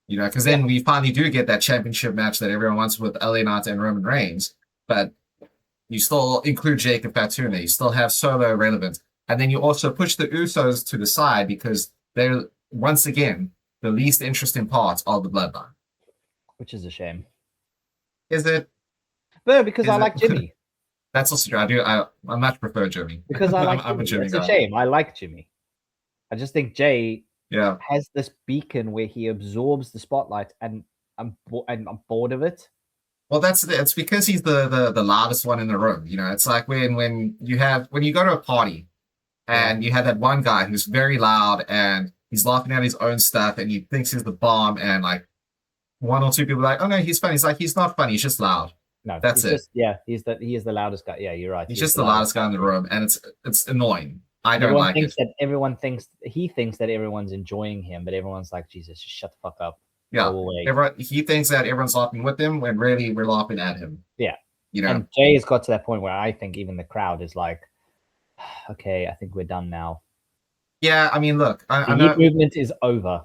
Because then we finally do get that championship match that everyone wants with LA Knight and Roman Reigns. But you still include Jacob Fatuna. You still have Solo relevant. And then you also push the Usos to the side because they're, once again, the least interesting part of the Bloodline. Which is a shame. Is it? No, because I like Jimmy. That's also true. I much prefer Jimmy. Because I like I'm a Jimmy guy. It's a shame. I like Jimmy. I just think Jay yeah. has this beacon where he absorbs the spotlight, and I'm bored of it. Well, it's because he's the loudest one in the room. You know, it's like when you go to a party and you have that one guy who's very loud and he's laughing at his own stuff, and he thinks he's the bomb, and like one or two people are like, oh no, he's funny. He's like, he's not funny. He's just loud. No, that's it. He is the loudest guy. Yeah, you're right. He's just the loudest guy in the room, and it's annoying. I don't everyone like thinks it. That everyone thinks he thinks that everyone's enjoying him, but everyone's like, Jesus, just shut the fuck up. Yeah, he thinks that everyone's laughing with him when really we're laughing at him. Yeah, you know. And Jay has got to that point where I think even the crowd is like, okay, I think we're done now. Yeah, I mean, look, the yeet movement is over.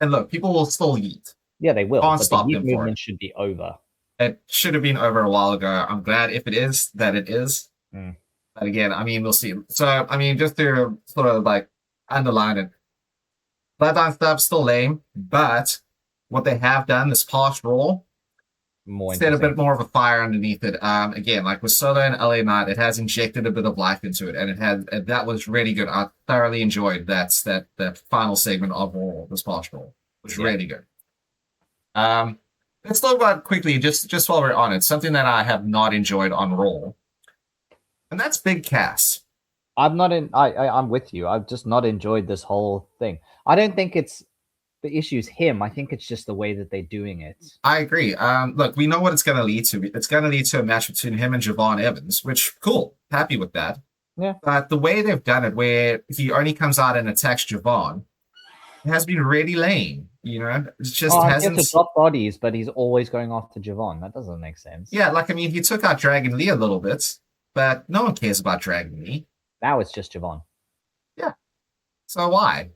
And look, people will still yeet. Yeah, they will. Can't but stop the them yeet for movement it. should be over. It should have been over a while ago. I'm glad if it is that it is. But again, I mean, we'll see. So, I mean, just to sort of like underline it, Bloodline stuff still lame, but what they have done this past Raw set a bit more of a fire underneath it. Again, like with Solo and LA Knight, it has injected a bit of life into it, and that was really good. I thoroughly enjoyed that final segment of Raw this past Raw. It was really good. Let's talk about quickly, just while we're on it, something that I have not enjoyed on Raw, and that's Big Cass. I'm with you. I've just not enjoyed this whole thing. I don't think it's the issue's him. I think it's just the way that they're doing it. I agree. Look, we know what it's going to lead to. It's going to lead to a match between him and Javon Evans, which, cool. Happy with that. Yeah. But the way they've done it, where he only comes out and attacks Javon, has been really lame. You know, it's just hasn't. He has to drop bodies, but he's always going after Javon. That doesn't make sense. Yeah, like, I mean, he took out Dragon Lee a little bit, but no one cares about Dragon Lee. Now it's just Javon. Yeah. So why?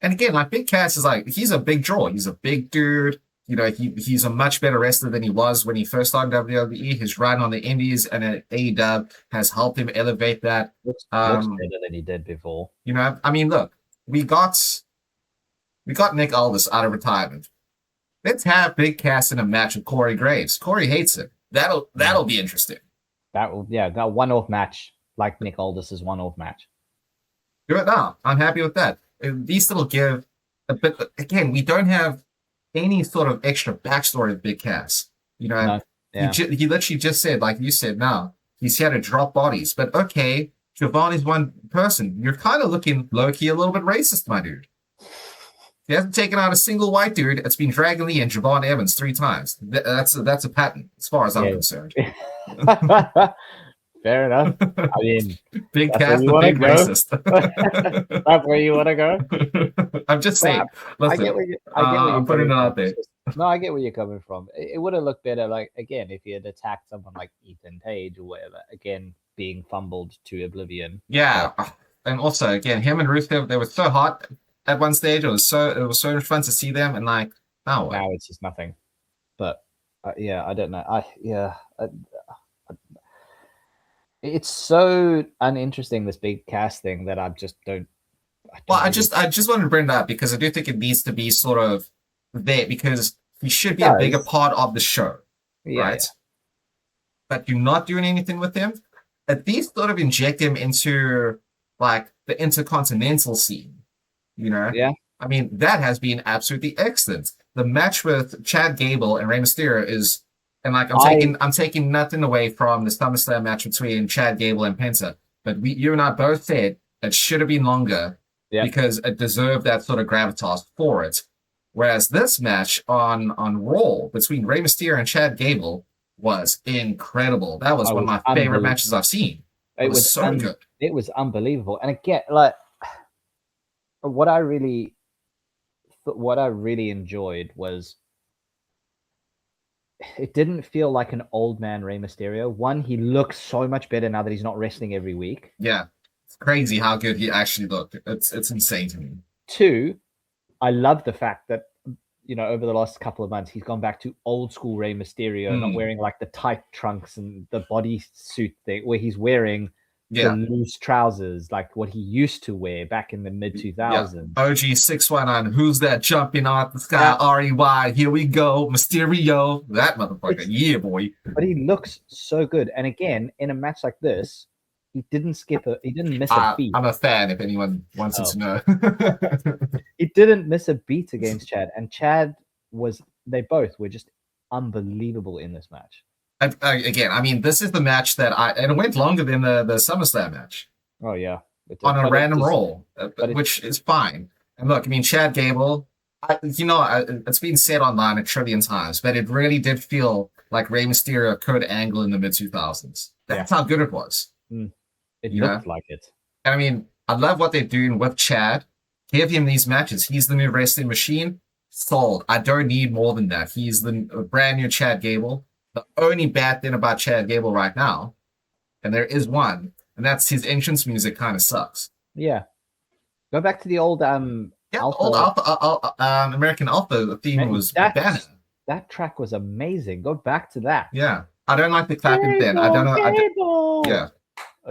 And again, like Big Cass is like, he's a big draw. He's a big dude. You know, he's a much better wrestler than he was when he first started WWE. His run on the Indies and at AEW has helped him elevate that. Looks better than he did before. You know, I mean, look, we got Nick Aldis out of retirement. Let's have Big Cass in a match with Corey Graves. Corey hates him. That'll be interesting. That one-off match, like Nick Aldis' one-off match. Do it now. I'm happy with that. At least it'll give a bit. Again, we don't have any sort of extra backstory of Big Cass. You know, he literally just said, like you said, now he's here to drop bodies. But okay, Javon is one person. You're kind of looking low-key a little bit racist, my dude. He hasn't taken out a single white dude. It's been Dragon Lee and Javon Evans 3 times. That's a pattern, as far as I'm concerned. Fair enough. I mean, Big Cass, the big racist. That's where you want to go? I'm just saying. Listen, I'm putting it out there. No, I get where you're coming from. It would have looked better, like, again, if he had attacked someone like Ethan Page or whatever, again, being fumbled to oblivion. Yeah. And also, again, him and Rusev, they were so hot at one stage. It was so much fun to see them, and like, now it's just nothing. But yeah, I don't know. It's so uninteresting, this Big Cass thing, that I just don't. I just wanted to bring that up because I do think it needs to be sort of there, because he should be a bigger part of the show, right? But you're not doing anything with him. At least sort of inject him into like the intercontinental scene, you know? Yeah. I mean, that has been absolutely excellent. The match with Chad Gable and Rey Mysterio is. And like I'm taking nothing away from the SummerSlam match between Chad Gable and Penta, but you and I both said it should have been longer because it deserved that sort of gravitas for it. Whereas this match on Raw between Rey Mysterio and Chad Gable was incredible. That was one of my favorite matches I've seen. It was so good. It was unbelievable. And again, like what I really enjoyed was, it didn't feel like an old man Rey Mysterio. One, he looks so much better now that he's not wrestling every week. Yeah. It's crazy how good he actually looked. It's insane to me. 2, I love the fact that, you know, over the last couple of months, he's gone back to old school Rey Mysterio, not wearing like the tight trunks and the bodysuit thing, where he's wearing the loose trousers, like what he used to wear back in the mid-2000s. OG 619, who's that jumping out the sky? REY, here we go, Mysterio, that motherfucker, yeah, boy. But he looks so good, and again, in a match like this, he didn't miss a beat. I'm a fan, if anyone wants to know. He didn't miss a beat against Chad, and Chad they both were just unbelievable in this match. Again, I mean, this is the match and it went longer than the SummerSlam match. Oh yeah, on a random role, but which is fine. And look, I mean, Chad Gable, it's been said online a trillion times, but it really did feel like Rey Mysterio could angle in the mid 2000s. That's how good it was. It looked like it. And I mean, I love what they're doing with Chad. Give him these matches. He's the new wrestling machine. Sold. I don't need more than that. He's the brand new Chad Gable. The only bad thing about Chad Gable right now, and there is one, and that's his entrance music kind of sucks. Yeah. Go back to the old Alpha. Old Alpha, American Alpha. The theme was banner. That track was amazing. Go back to that. Yeah, I don't like the clapping thing. I don't know. Yeah.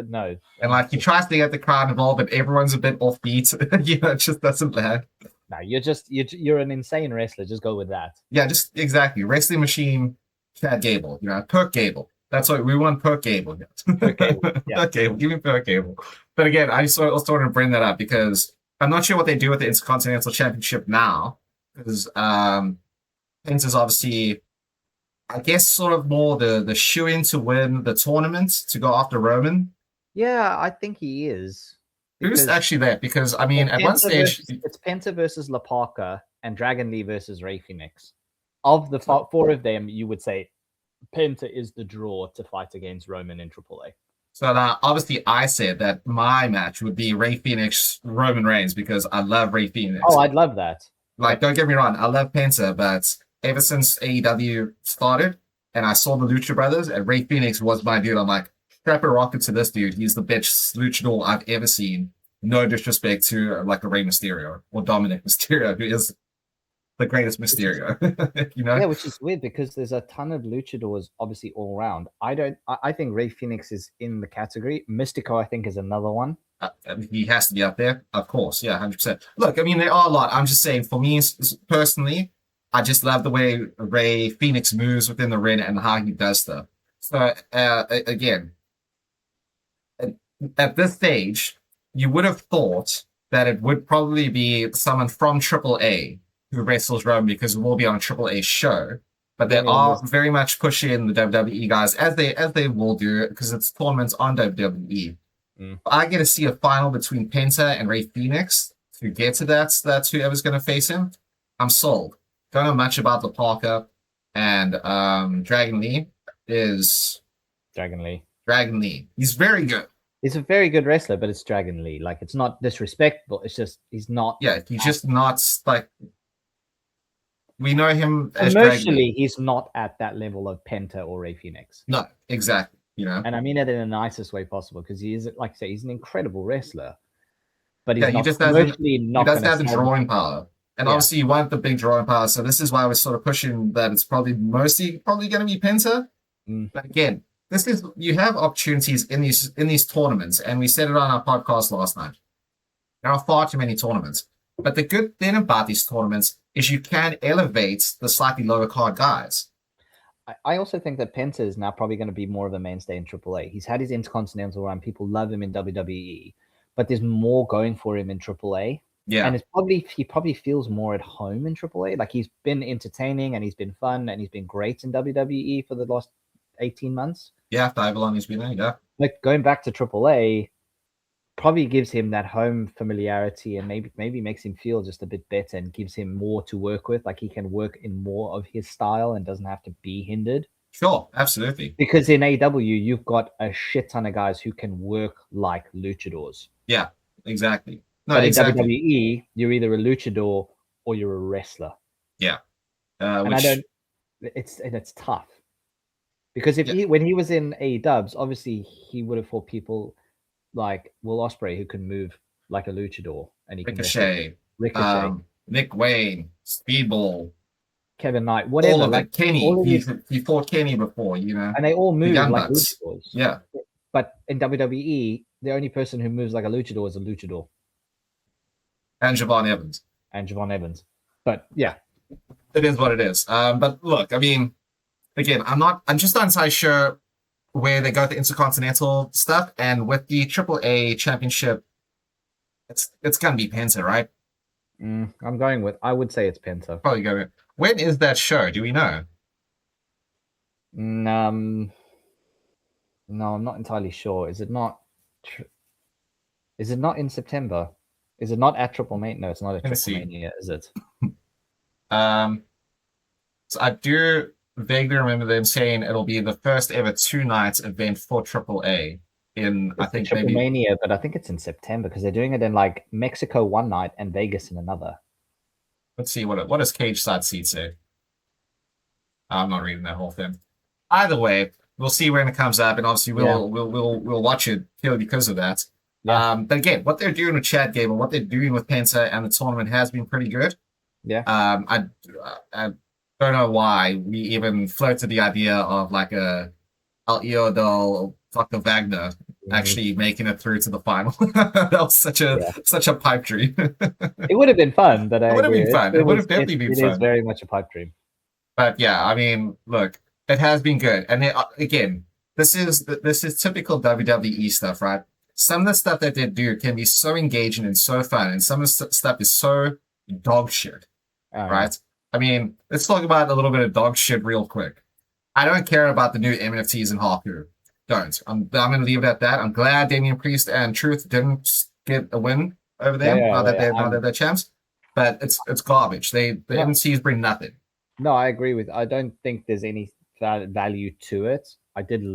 No. And like he tries to get the crowd involved, but everyone's a bit offbeat. It just doesn't land. No, you're an insane wrestler. Just go with that. Yeah, just exactly. Wrestling machine, Chad Gable. Perk Gable. That's what we want. Perk Gable. Perk Gable. Yeah. Okay, give me Perk Gable. But again, I just also want to bring that up because I'm not sure what they do with the Intercontinental Championship now. Because Pence is obviously, I guess, sort of more the shoe-in to win the tournament to go after Roman. Yeah, I think he is. Who's actually there? Because, I mean, at one stage... It's Penta versus La Parka and Dragon Lee versus Rey Fenix. Of the four of them, you would say Penta is the draw to fight against Roman in AAA. So now, obviously, I said that my match would be Rey Fenix, Roman Reigns, because I love Rey Fenix. Oh, I'd love that. Like, don't get me wrong, I love Penta, but ever since AEW started, and I saw the Lucha Brothers, and Rey Fenix was my dude, I'm like, strap a rocket to this dude. He's the best luchador I've ever seen. No disrespect to like a Rey Mysterio or Dominic Mysterio, who is the greatest Mysterio. Yeah, which is weird because there's a ton of luchadors, obviously all around. I think Rey Fenix is in the category. Mystico, I think, is another one. He has to be up there, of course. Yeah, 100%. Look, I mean, there are a lot. I'm just saying, for me personally, I just love the way Rey Fenix moves within the ring and how he does stuff. So again, at this stage, you would have thought that it would probably be someone from AAA who wrestles Roman because it will be on a AAA show. But they are very much pushing the WWE guys as they will do because it's tournaments on WWE. I get to see a final between Penta and Rey Fenix to get to that. So that's whoever's going to face him. I'm sold. Don't know much about the Parker and Dragon Lee is Dragon Lee. Dragon Lee. He's very good. He's a very good wrestler, but it's Dragon Lee. Like, it's not disrespectful. It's just he's not. Yeah, he's just not like we know him as emotionally. He's not at that level of Penta or Rey Fenix. No, exactly. And I mean it in the nicest way possible because he is, like I say, he's an incredible wrestler. But he's he doesn't have the drawing power. And obviously, you want the big drawing power. So this is why we're sort of pushing that it's probably going to be Penta. But again, you have opportunities in these tournaments, and we said it on our podcast last night. There are far too many tournaments. But the good thing about these tournaments is you can elevate the slightly lower card guys. I also think that Penta is now probably going to be more of a mainstay in AAA. He's had his Intercontinental run. People love him in WWE, but there's more going for him in AAA. Yeah, and he probably feels more at home in AAA. Like, he's been entertaining and he's been fun and he's been great in WWE for the last 18 months. Yeah, however long he's been there, yeah. Like, going back to AAA probably gives him that home familiarity and maybe makes him feel just a bit better and gives him more to work with. Like, he can work in more of his style and doesn't have to be hindered. Sure, absolutely. Because in AEW, you've got a shit ton of guys who can work like luchadors. Yeah, exactly. No, but exactly. in WWE, you're either a luchador or you're a wrestler. Yeah. It's tough. Because when he was in AEW, obviously he would have fought people like Will Ospreay who can move like a luchador, and he Ricochet, Nick Wayne, Speedball, Kevin Knight, whatever. All of it. Kenny, he fought Kenny before, and they all move like luchadors. Yeah, but in WWE, the only person who moves like a luchador is a luchador, and Javon Evans. But yeah, it is what it is. But look, I mean, again, I'm just not entirely sure where they go with the Intercontinental stuff, and with the AAA Championship, it's gonna be Penta, right? I would say it's Penta. Probably go. When is that show? Do we know? No, I'm not entirely sure. Is it not? Is it not in September? Is it not at Triple Mania? No, it's not at Let me Triple see. Mania, is it? So I do vaguely remember them saying it'll be the first ever 2-night event for AAA in, I think, Triple maybe. Mania, but I think it's in September because they're doing it in like Mexico one night and Vegas in another. Let's see what does Cage Side Seat say. I'm not reading that whole thing. Either way, we'll see when it comes up, and obviously we'll watch it purely because of that. Yeah. But again, what they're doing with Chat Game and what they're doing with Penta and the tournament has been pretty good. Yeah. I don't know why we even floated the idea of like a El Io del Dr. Wagner actually making it through to the final. That was such a pipe dream. It would have been fun, but it would have been fun. It would have definitely been fun. It is very much a pipe dream. But yeah, I mean, look, it has been good. And again, this is typical WWE stuff, right? Some of the stuff that they do can be so engaging and so fun, and some of the stuff is so dog shit, right? I mean, let's talk about a little bit of dog shit real quick. I don't care about the new MFTs in Haku. Don't. I'm going to leave it at that. I'm glad Damian Priest and Truth didn't get a win over them now that they're champs. But it's garbage. The MFTs bring nothing. No, I agree with. I don't think there's any value to it. I did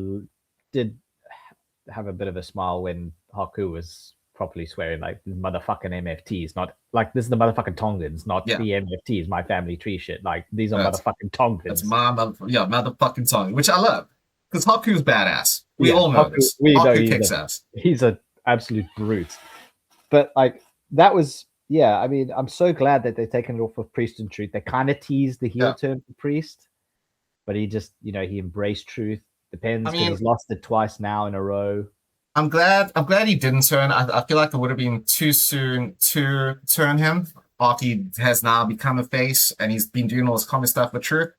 have a bit of a smile when Haku was properly swearing like motherfucking MFTs, not like this is the motherfucking Tongans, not the MFTs, my family tree shit. Like these are motherfucking Tongans. That's my motherfucking Tongan, which I love because Haku's badass. We all know this. Haku kicks ass. He's an absolute brute. But like that was. Yeah, I mean, I'm so glad that they're taking it off of Priest and Truth. They kind of teased the heel turn for Priest, but he just, he embraced Truth. Depends because he's lost it twice now in a row. I'm glad he didn't turn. I feel like it would have been too soon to turn him after he has now become a face and he's been doing all this common stuff with Truth.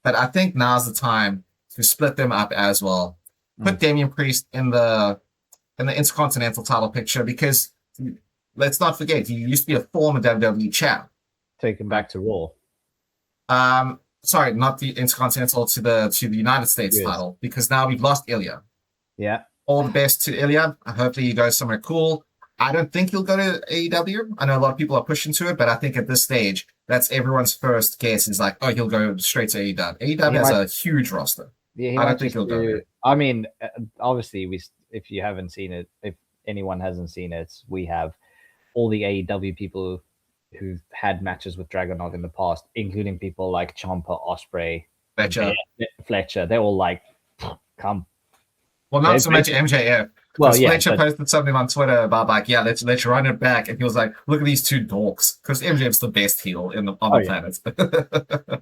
But I think now's the time to split them up as well. Put Damian Priest in the Intercontinental title picture because let's not forget, he used to be a former WWE champ. Take him back to Raw. Sorry, not the Intercontinental, to the United States title, because now we've lost Ilya. Yeah. All the best to Ilya. Hopefully he goes somewhere cool. I don't think he'll go to AEW. I know a lot of people are pushing to it, but I think at this stage, that's everyone's first guess is like, oh, he'll go straight to AEW. AEW has a huge roster. Yeah, I don't think he'll go there. I mean, obviously, if you haven't seen it, if anyone hasn't seen it, we have all the AEW people who've had matches with Dragunov in the past, including people like Ciampa, Ospreay, Fletcher. They're all like, come. Well, not so much MJF. Well, yeah. Fletcher posted something on Twitter about like, let's run it back. And he was like, look at these two dorks. Because MJF's the best heel on the planet.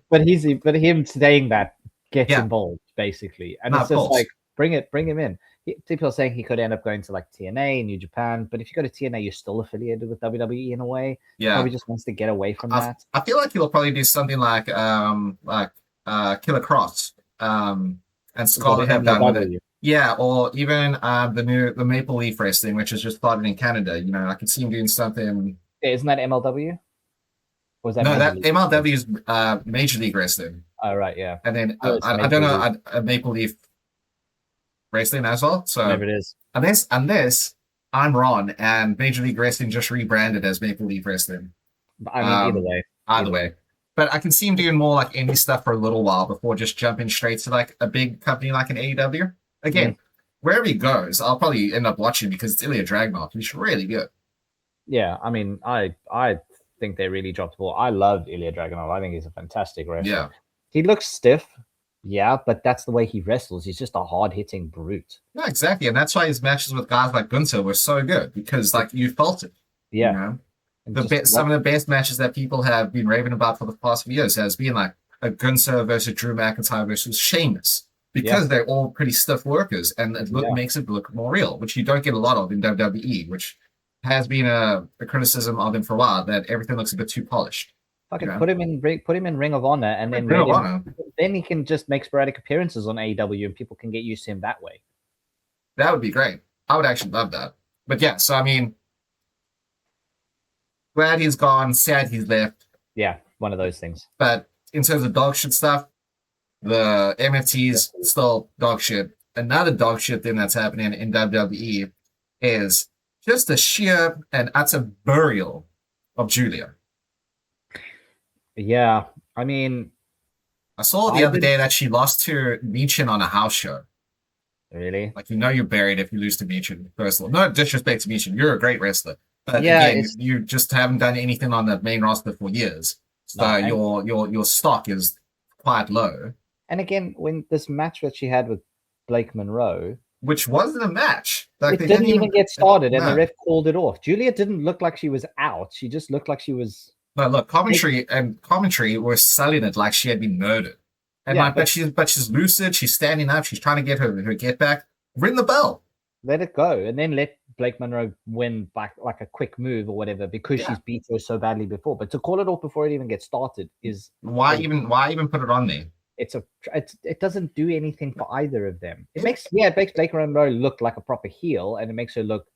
But him saying that gets involved, basically. And it's just like, bring him in. People are saying he could end up going to like TNA, New Japan, but if you go to TNA, you're still affiliated with WWE in a way. Yeah, probably just wants to get away from that. I feel like he'll probably do something like Killer Cross, and Scarlett have done with it. Yeah, or even the Maple Leaf Wrestling, which is just started in Canada. I can see him doing something. Isn't that MLW? Or is that MLW is Major League Wrestling. Oh right, yeah. And then I don't know Maple Leaf Wrestling as well. So whatever it is. Unless I'm Ron and Major League Wrestling just rebranded as Maple Leaf Wrestling. I mean, either way. But I can see him doing more like indie stuff for a little while before just jumping straight to like a big company like an AEW. Again, wherever he goes, I'll probably end up watching because it's Ilya Dragunov. He's really good. Yeah, I mean, I think they really dropped the ball. I love Ilya Dragunov. I think he's a fantastic wrestler. Yeah. He looks stiff. Yeah, but that's the way he wrestles. He's just a hard-hitting brute. Yeah, exactly. And that's why his matches with guys like Gunther were so good because like you felt it. Yeah. Some of the best matches that people have been raving about for the past few years has been like a Gunther versus Drew McIntyre versus Sheamus because they're all pretty stiff workers and it makes it look more real, which you don't get a lot of in WWE, which has been a criticism of him for a while, that everything looks a bit too polished. Fucking put him in Ring of Honor, and then then he can just make sporadic appearances on AEW, and people can get used to him that way. That would be great. I would actually love that. But yeah, so I mean, glad he's gone, sad he's left. Yeah, one of those things. But in terms of dog shit stuff, the MFT's still dog shit. Another dog shit thing that's happening in WWE is just a sheer and utter burial of Julia. Yeah, I mean, I saw the other day that she lost to Michin on a house show. Really? Like, you're buried if you lose to Michin, first of all. No disrespect to Michin. You're a great wrestler. But yeah, again, you just haven't done anything on the main roster for years. So your stock is quite low. And again, when this match that she had with Blake Monroe, which wasn't a match. Like, it didn't even get started, and the ref called it off. Julia didn't look like she was out. She just looked like she was. No, look, commentary were selling it like she had been murdered. And yeah, but she's lucid. She's standing up. She's trying to get her get back. Ring the bell. Let it go, and then let Blake Monroe win by like a quick move or whatever, because she's beat her so badly before. But to call it off before it even gets started is why even put it on there? It doesn't do anything for either of them. It makes Blake Monroe look like a proper heel, and it makes her look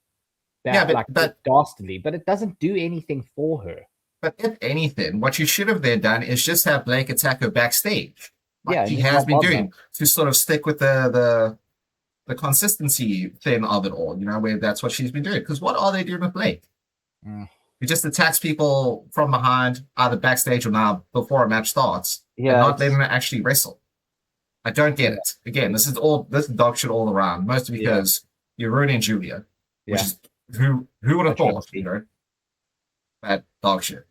bad, but dastardly. But it doesn't do anything for her. But if anything, what you should have then done is just have Blake attack her backstage. Like he has been doing, to sort of stick with the consistency thing of it all, where that's what she's been doing. Because what are they doing with Blake? He just attacks people from behind, either backstage or now before a match starts, and not letting her actually wrestle. I don't get it. Again, this is dog shit all around, mostly because you're ruining Julia, which is who would have thought, Bad dog shit.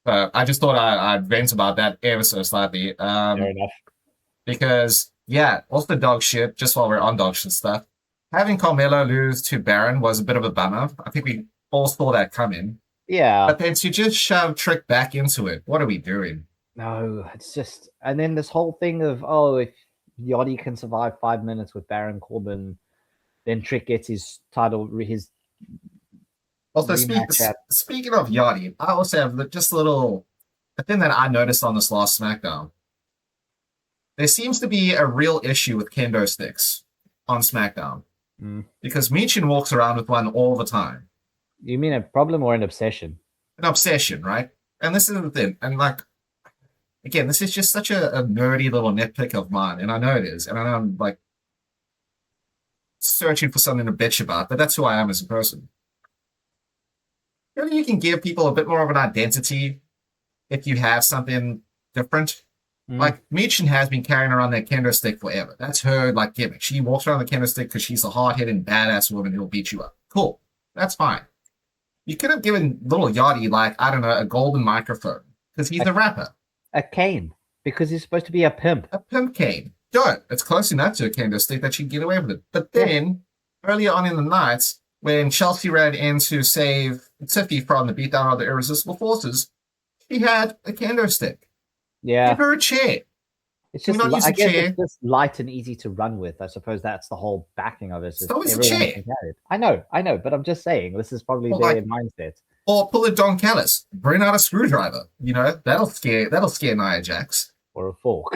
I just thought I'd vent about that ever so slightly. Fair enough. Because, also dog shit, just while we're on dog shit stuff, having Carmelo lose to Baron was a bit of a bummer. I think we all saw that coming. Yeah. But then to just shove Trick back into it, what are we doing? No, it's just... And then this whole thing of, if Yachty can survive 5 minutes with Baron Corbin, then Trick gets his title, his... Also, speaking of Yachty, I also have just a thing that I noticed on this last SmackDown. There seems to be a real issue with kendo sticks on SmackDown. Because Michin walks around with one all the time. You mean a problem or an obsession? An obsession, right? And this is the thing. And again, this is just such a nerdy little nitpick of mine. And I know it is. And I know I'm searching for something to bitch about, but that's who I am as a person. You can give people a bit more of an identity if you have something different. Like, Michin has been carrying around that kendo stick forever. That's her, gimmick. She walks around the kendo stick because she's a hard-hitting, badass woman who'll beat you up. Cool. That's fine. You could have given little Yachty, I don't know, a golden microphone, because he's a rapper. A cane, because he's supposed to be a pimp. A pimp cane. Don't. It's close enough to a kendo stick that she'd get away with it. But then, earlier on in the night, when Chelsea ran in to save Tiffy from the beatdown of the Irresistible Forces, she had a kendo stick. Yeah. Give her a chair. It's just, I guess it's just light and easy to run with. I suppose that's the whole backing of it. So it's a chair. I know, but I'm just saying, this is probably their mindset. Or pull a Don Callis. Bring out a screwdriver. That'll scare Nia Jax. Or a fork.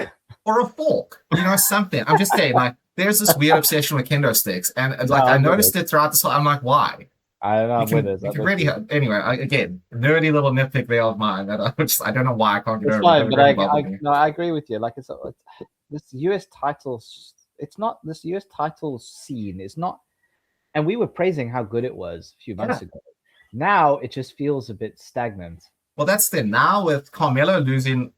Something. I'm just saying, there's this weird obsession with kendo sticks. And, I noticed it throughout this whole... I'm like, why? I don't know. Anyway, again, nerdy little nitpick there of mine that I don't know why I can't get over. Fine, but I agree with you. It's this US title. It's not this US title scene. It's not, and we were praising how good it was a few months ago. Now it just feels a bit stagnant. Well, that's the now with Carmelo losing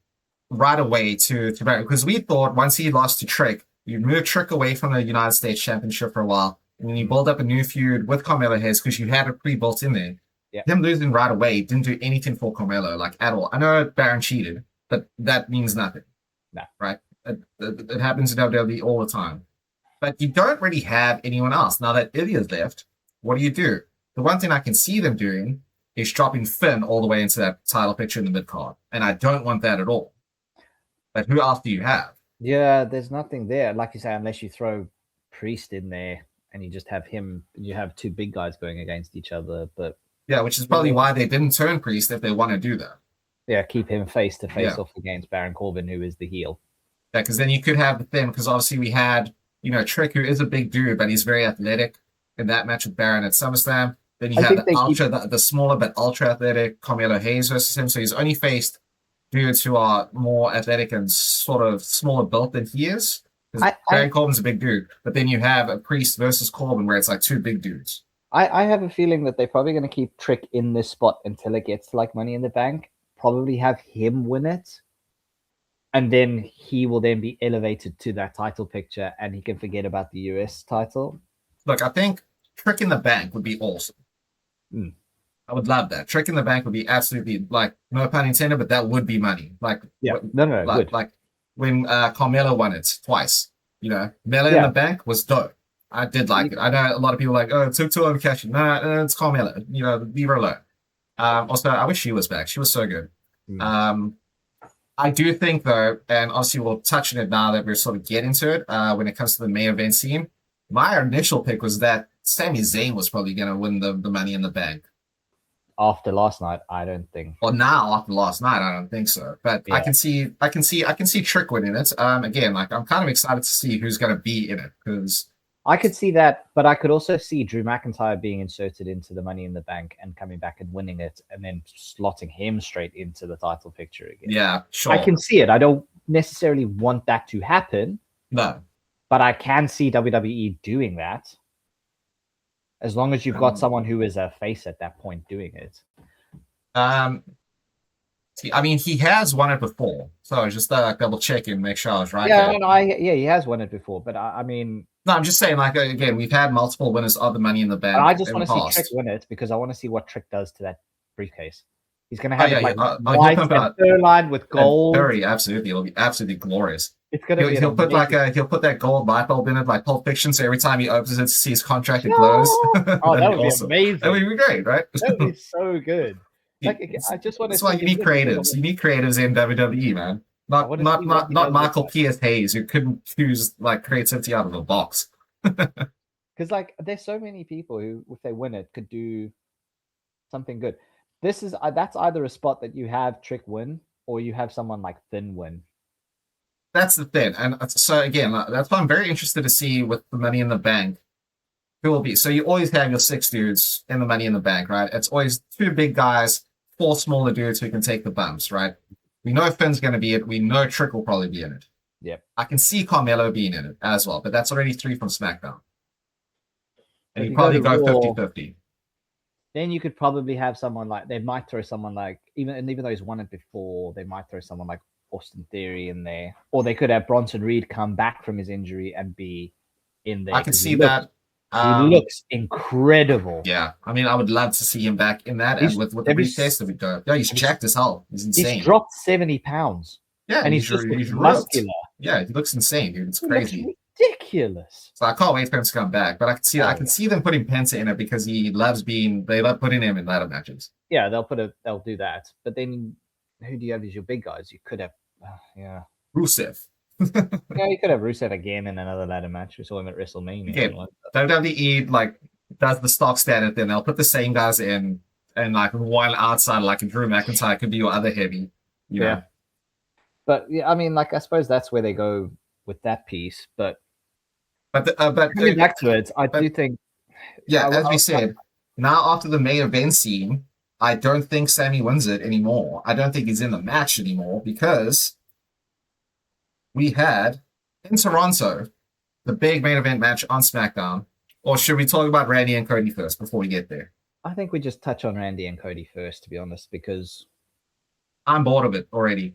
right away to Baron, because we thought once he lost to Trick, you moved Trick away from the United States Championship for a while. And then you build up a new feud with Carmelo Hayes because you had it pre-built in there. Yeah. Him losing right away didn't do anything for Carmelo, at all. I know Baron cheated, but that means nothing. No. Right? It happens in WWE all the time. But you don't really have anyone else. Now that Ilya's left, what do? The one thing I can see them doing is dropping Finn all the way into that title picture in the mid-card. And I don't want that at all. But who else do you have? Yeah, there's nothing there. Like you say, unless you throw Priest in there. And you just have him, you have two big guys going against each other. But yeah, which is probably why they didn't turn Priest if they want to do that. Yeah, keep him face to face off against Baron Corbin, who is the heel. Yeah, because then you could have the thing, because obviously we had, Trick, who is a big dude, but he's very athletic in that match with Baron at SummerSlam. Then you have the smaller but ultra athletic Carmelo Hayes versus him. So he's only faced dudes who are more athletic and sort of smaller built than he is. Baron Corbin's a big dude, but then you have a Priest versus Corbin where it's two big dudes. I have a feeling that they're probably going to keep Trick in this spot until it gets to like Money in the Bank. Probably have him win it, and then he will then be elevated to that title picture, and he can forget about the US title. Look, I think Trick in the Bank would be awesome. Mm. I would love that. Trick in the Bank would be absolutely, like, no pun intended, but that would be money. Like, yeah, no, like, good. Like when Carmelo won it twice. You know, Melo in the Bank was dope. I did like it. I know a lot of people are like, oh, it took too long to catch it. No, it's Carmelo. You know, leave her alone. Also, I wish she was back. She was so good. I do think, though, and obviously we'll touch on it now that we're sort of getting to it, when it comes to the main event scene, my initial pick was that Sami Zayn was probably going to win the Money in the Bank. After last night, I don't think. Well, now after last night, I don't think so. But yeah. I can see Trick winning it. Again, like I'm kind of excited to see who's going to be in it because I could see that, but I could also see Drew McIntyre being inserted into the Money in the Bank and coming back and winning it, and then slotting him straight into the title picture again. Yeah, sure. I can see it. I don't necessarily want that to happen. No, but I can see WWE doing that. As long as you've got someone who is a face at that point doing it. See, I mean, he has won it before, so just double check and make sure I was right. Yeah, he has won it before, but I mean, no, I'm just saying, like again, we've had multiple winners of the Money in the Bank. I just want to see Trick win it because I want to see what Trick does to that briefcase. He's going to have white and fur line with gold. Very absolutely, it'll be absolutely glorious. It's gonna be he'll put that gold light bulb in it, like Pulp Fiction. So every time he opens it to see his contract, it glows. Oh, that would be awesome. Amazing. That would be great, right? That would be so good. Like, I just want to. That's why you need creatives. You need creatives in WWE, man. Not Michael P.S. Hayes, who couldn't choose like creativity out of a box. Because like, there's so many people who, if they win it, could do something good. That's either a spot that you have Trick win, or you have someone like Finn win. That's the thing. And so, again, that's why I'm very interested to see with the Money in the Bank who will be. So you always have your 6 dudes in the Money in the Bank, right? It's always 2 big guys, 4 smaller dudes who can take the bumps, right? We know Finn's going to be it. We know Trick will probably be in it. Yep. I can see Carmelo being in it as well, but that's already 3 from SmackDown. And you probably go 50-50. Then you could probably have someone like, they might throw someone like, even though he's won it before, they might throw someone like Austin Theory in there, or they could have Bronson Reed come back from his injury and be in there. I can see that. He looks incredible. Yeah, I mean, I would love to see him back in that, and with the briefcase that we go. Yeah, he's jacked as hell. He's insane. He's dropped 70 pounds. Yeah, and he's muscular. Yeah, he looks insane, dude. It's crazy. Ridiculous. So I can't wait for him to come back. But I can see them putting Penta in it because they love putting him in ladder matches. Yeah, they'll do that. But then who do you have as your big guys? You could have Rusev. Yeah, you could have Rusev again in another ladder match. We saw him at WrestleMania. Yeah, WWE like does the stock standard, then they'll put the same guys in, and like one outside, like a Drew McIntyre could be your other heavy. You know? But yeah, I mean, like I suppose that's where they go with that piece. But coming back to it, I do think. Yeah, as we said, now after the main event scene, I don't think Sami wins it anymore. I don't think he's in the match anymore because we had in Toronto the big main event match on SmackDown. Or should we talk about Randy and Cody first before we get there? I think we just touch on Randy and Cody first, to be honest, because I'm bored of it already.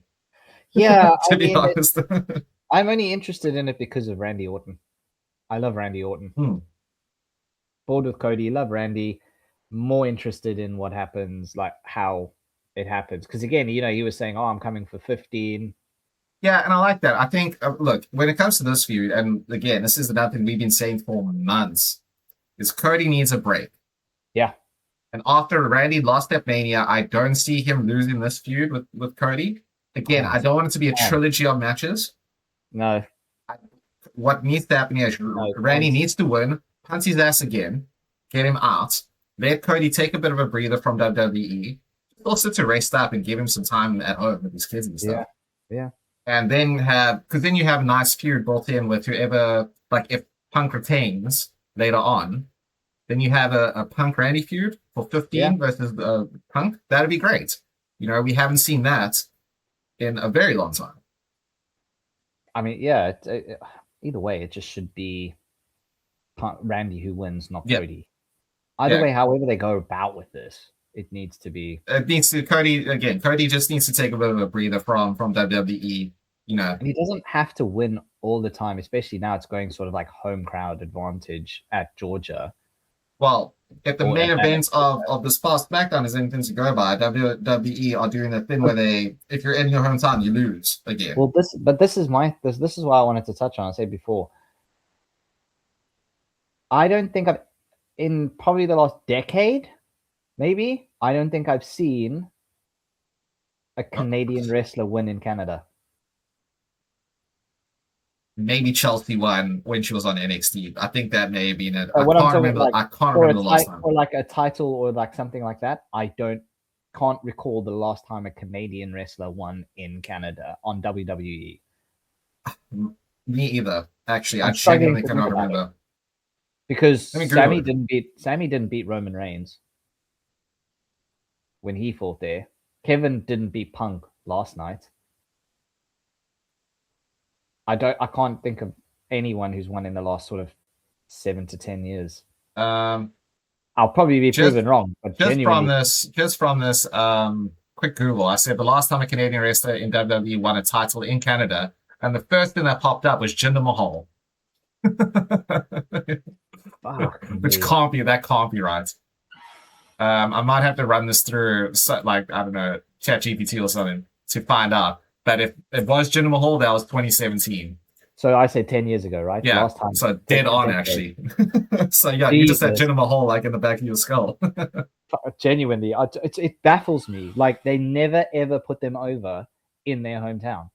Yeah, to be honest. I'm only interested in it because of Randy Orton. I love Randy Orton. Bored with Cody, love Randy. More interested in what happens, like how it happens. Because again, he was saying, "Oh, I'm coming for 15." Yeah, and I like that. I think, look, when it comes to this feud, and again, this is another thing we've been saying for months, is Cody needs a break. Yeah. And after Randy lost at Mania, I don't see him losing this feud with Cody. Again, I don't want it to be a trilogy of matches. No. What needs to happen here is Randy needs to win, punch his ass again, get him out, let Cody take a bit of a breather from WWE, also to rest up and give him some time at home with his kids and stuff. Yeah. And then you have a nice feud built in with whoever, like if Punk retains later on, then you have a Punk Randy feud for 15 versus Punk. That'd be great. We haven't seen that in a very long time. I mean, either way, it just should be Randy who wins, not Cody. Either way, however they go about with this, it needs to be. It needs to Cody just needs to take a bit of a breather from WWE. And he doesn't have to win all the time, especially now it's going sort of like home crowd advantage at Georgia. Well, if the main events of this past SmackDown is anything to go by, WWE are doing that thing where if you're in your hometown, you lose again. Well, this is why I wanted to touch on. I said before, I don't think in probably the last decade, maybe, I don't think I've seen a Canadian wrestler win in Canada. Maybe Chelsea won when she was on NXT. I think that may have been it. I can't remember the last time. Or like a title or like something like that. I can't recall the last time a Canadian wrestler won in Canada on WWE. Me either. Actually, I genuinely cannot remember. Because Sami didn't beat Roman Reigns when he fought there. Kevin didn't beat Punk last night. I can't think of anyone who's won in the last sort of 7 to 10 years. I'll probably be proven wrong, but just from this quick Google, I said the last time a Canadian wrestler in WWE won a title in Canada, and the first thing that popped up was Jinder Mahal. Which can't be right. I might have to run this through, like, I don't know, ChatGPT or something to find out. But if it was Jinder Mahal, that was 2017. So I said 10 years ago, right? Yeah. Last time. So dead on, actually. So yeah, you just said Jinder Mahal like in the back of your skull. Genuinely, it baffles me. Like, they never ever put them over in their hometown.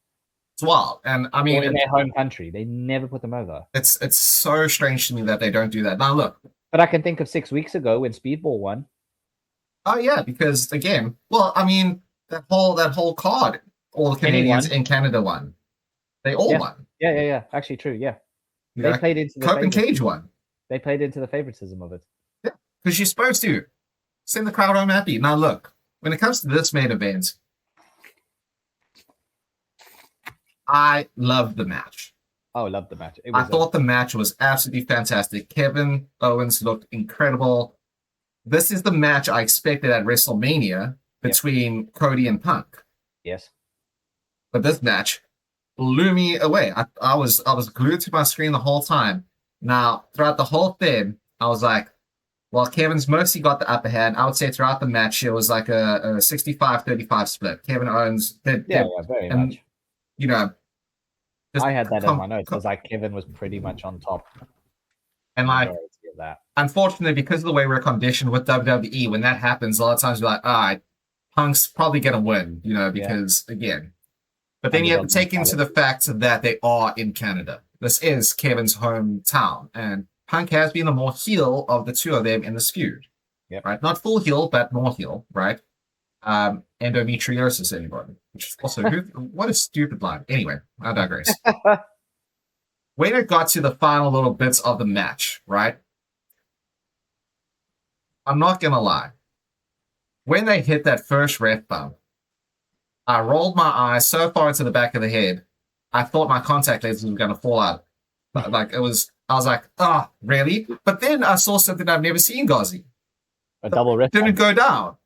It's wild, and I mean, or in their home country, they never put them over. It's so strange to me that they don't do that. Now look, but I can think of 6 weeks ago when Speedball won. Oh yeah, because again, well, I mean, that whole card, all the Canadians in Canada won. They all won. Yeah. Actually, true. Yeah, they played into the Cope and Cage won. They played into the favoritism of it. Yeah, because you're supposed to send the crowd home happy. Now look, when it comes to this main event, I loved the match. Oh, I loved the match. I thought the match was absolutely fantastic. Kevin Owens looked incredible. This is the match I expected at WrestleMania between Cody and Punk. Yes. But this match blew me away. I was glued to my screen the whole time. Now, throughout the whole thing, I was like, well, Kevin's mostly got the upper hand. I would say throughout the match, it was like a 65-35 split. Kevin Owens did. Very much. You know, I had that in my notes. It was like Kevin was pretty much on top. And like, unfortunately, because of the way we're conditioned with WWE, when that happens, a lot of times you're like, all right, Punk's probably going to win, you know, because again. But then you have to take into the fact that they are in Canada. This is Kevin's hometown, and Punk has been the more heel of the two of them in this feud. Yep. Right? Not full heel, but more heel, right? Endometriosis, anybody. Which is also, what a stupid line. Anyway, I digress. When it got to the final little bits of the match, right? I'm not going to lie. When they hit that first ref bump, I rolled my eyes so far into the back of the head, I thought my contact lenses were going to fall out. Like, I was like, oh, really? But then I saw something I've never seen, Ghazi. A double ref didn't go down.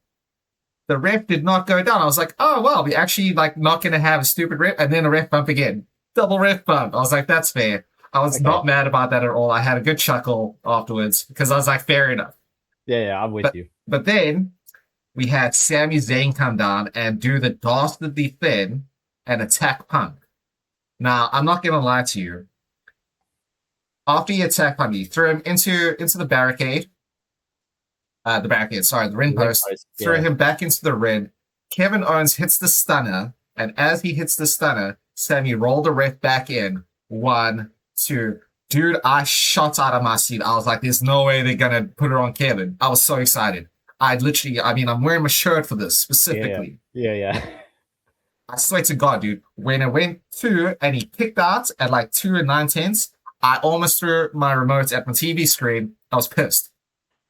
The ref did not go down. I was like, oh, well, we actually like not going to have a stupid ref, and then a ref bump again. Double ref bump. I was like, that's fair. I was not mad about that at all. I had a good chuckle afterwards because I was like, fair enough. Yeah, I'm with you. But then we had Sami Zayn come down and do the dastardly thing and attack Punk. Now, I'm not going to lie to you. After you attack Punk, you throw him into the barricade. The ring post. Throw him back into the ring. Kevin Owens hits the stunner, and as he hits the stunner, Sami rolled the ref back in. 1, 2. Dude, I shot out of my seat. I was like, there's no way they're going to put it on Kevin. I was so excited. I'm wearing my shirt for this specifically. Yeah. I swear to God, dude, when it went 2 and he kicked out at like 2 9/10, I almost threw my remote at my TV screen. I was pissed.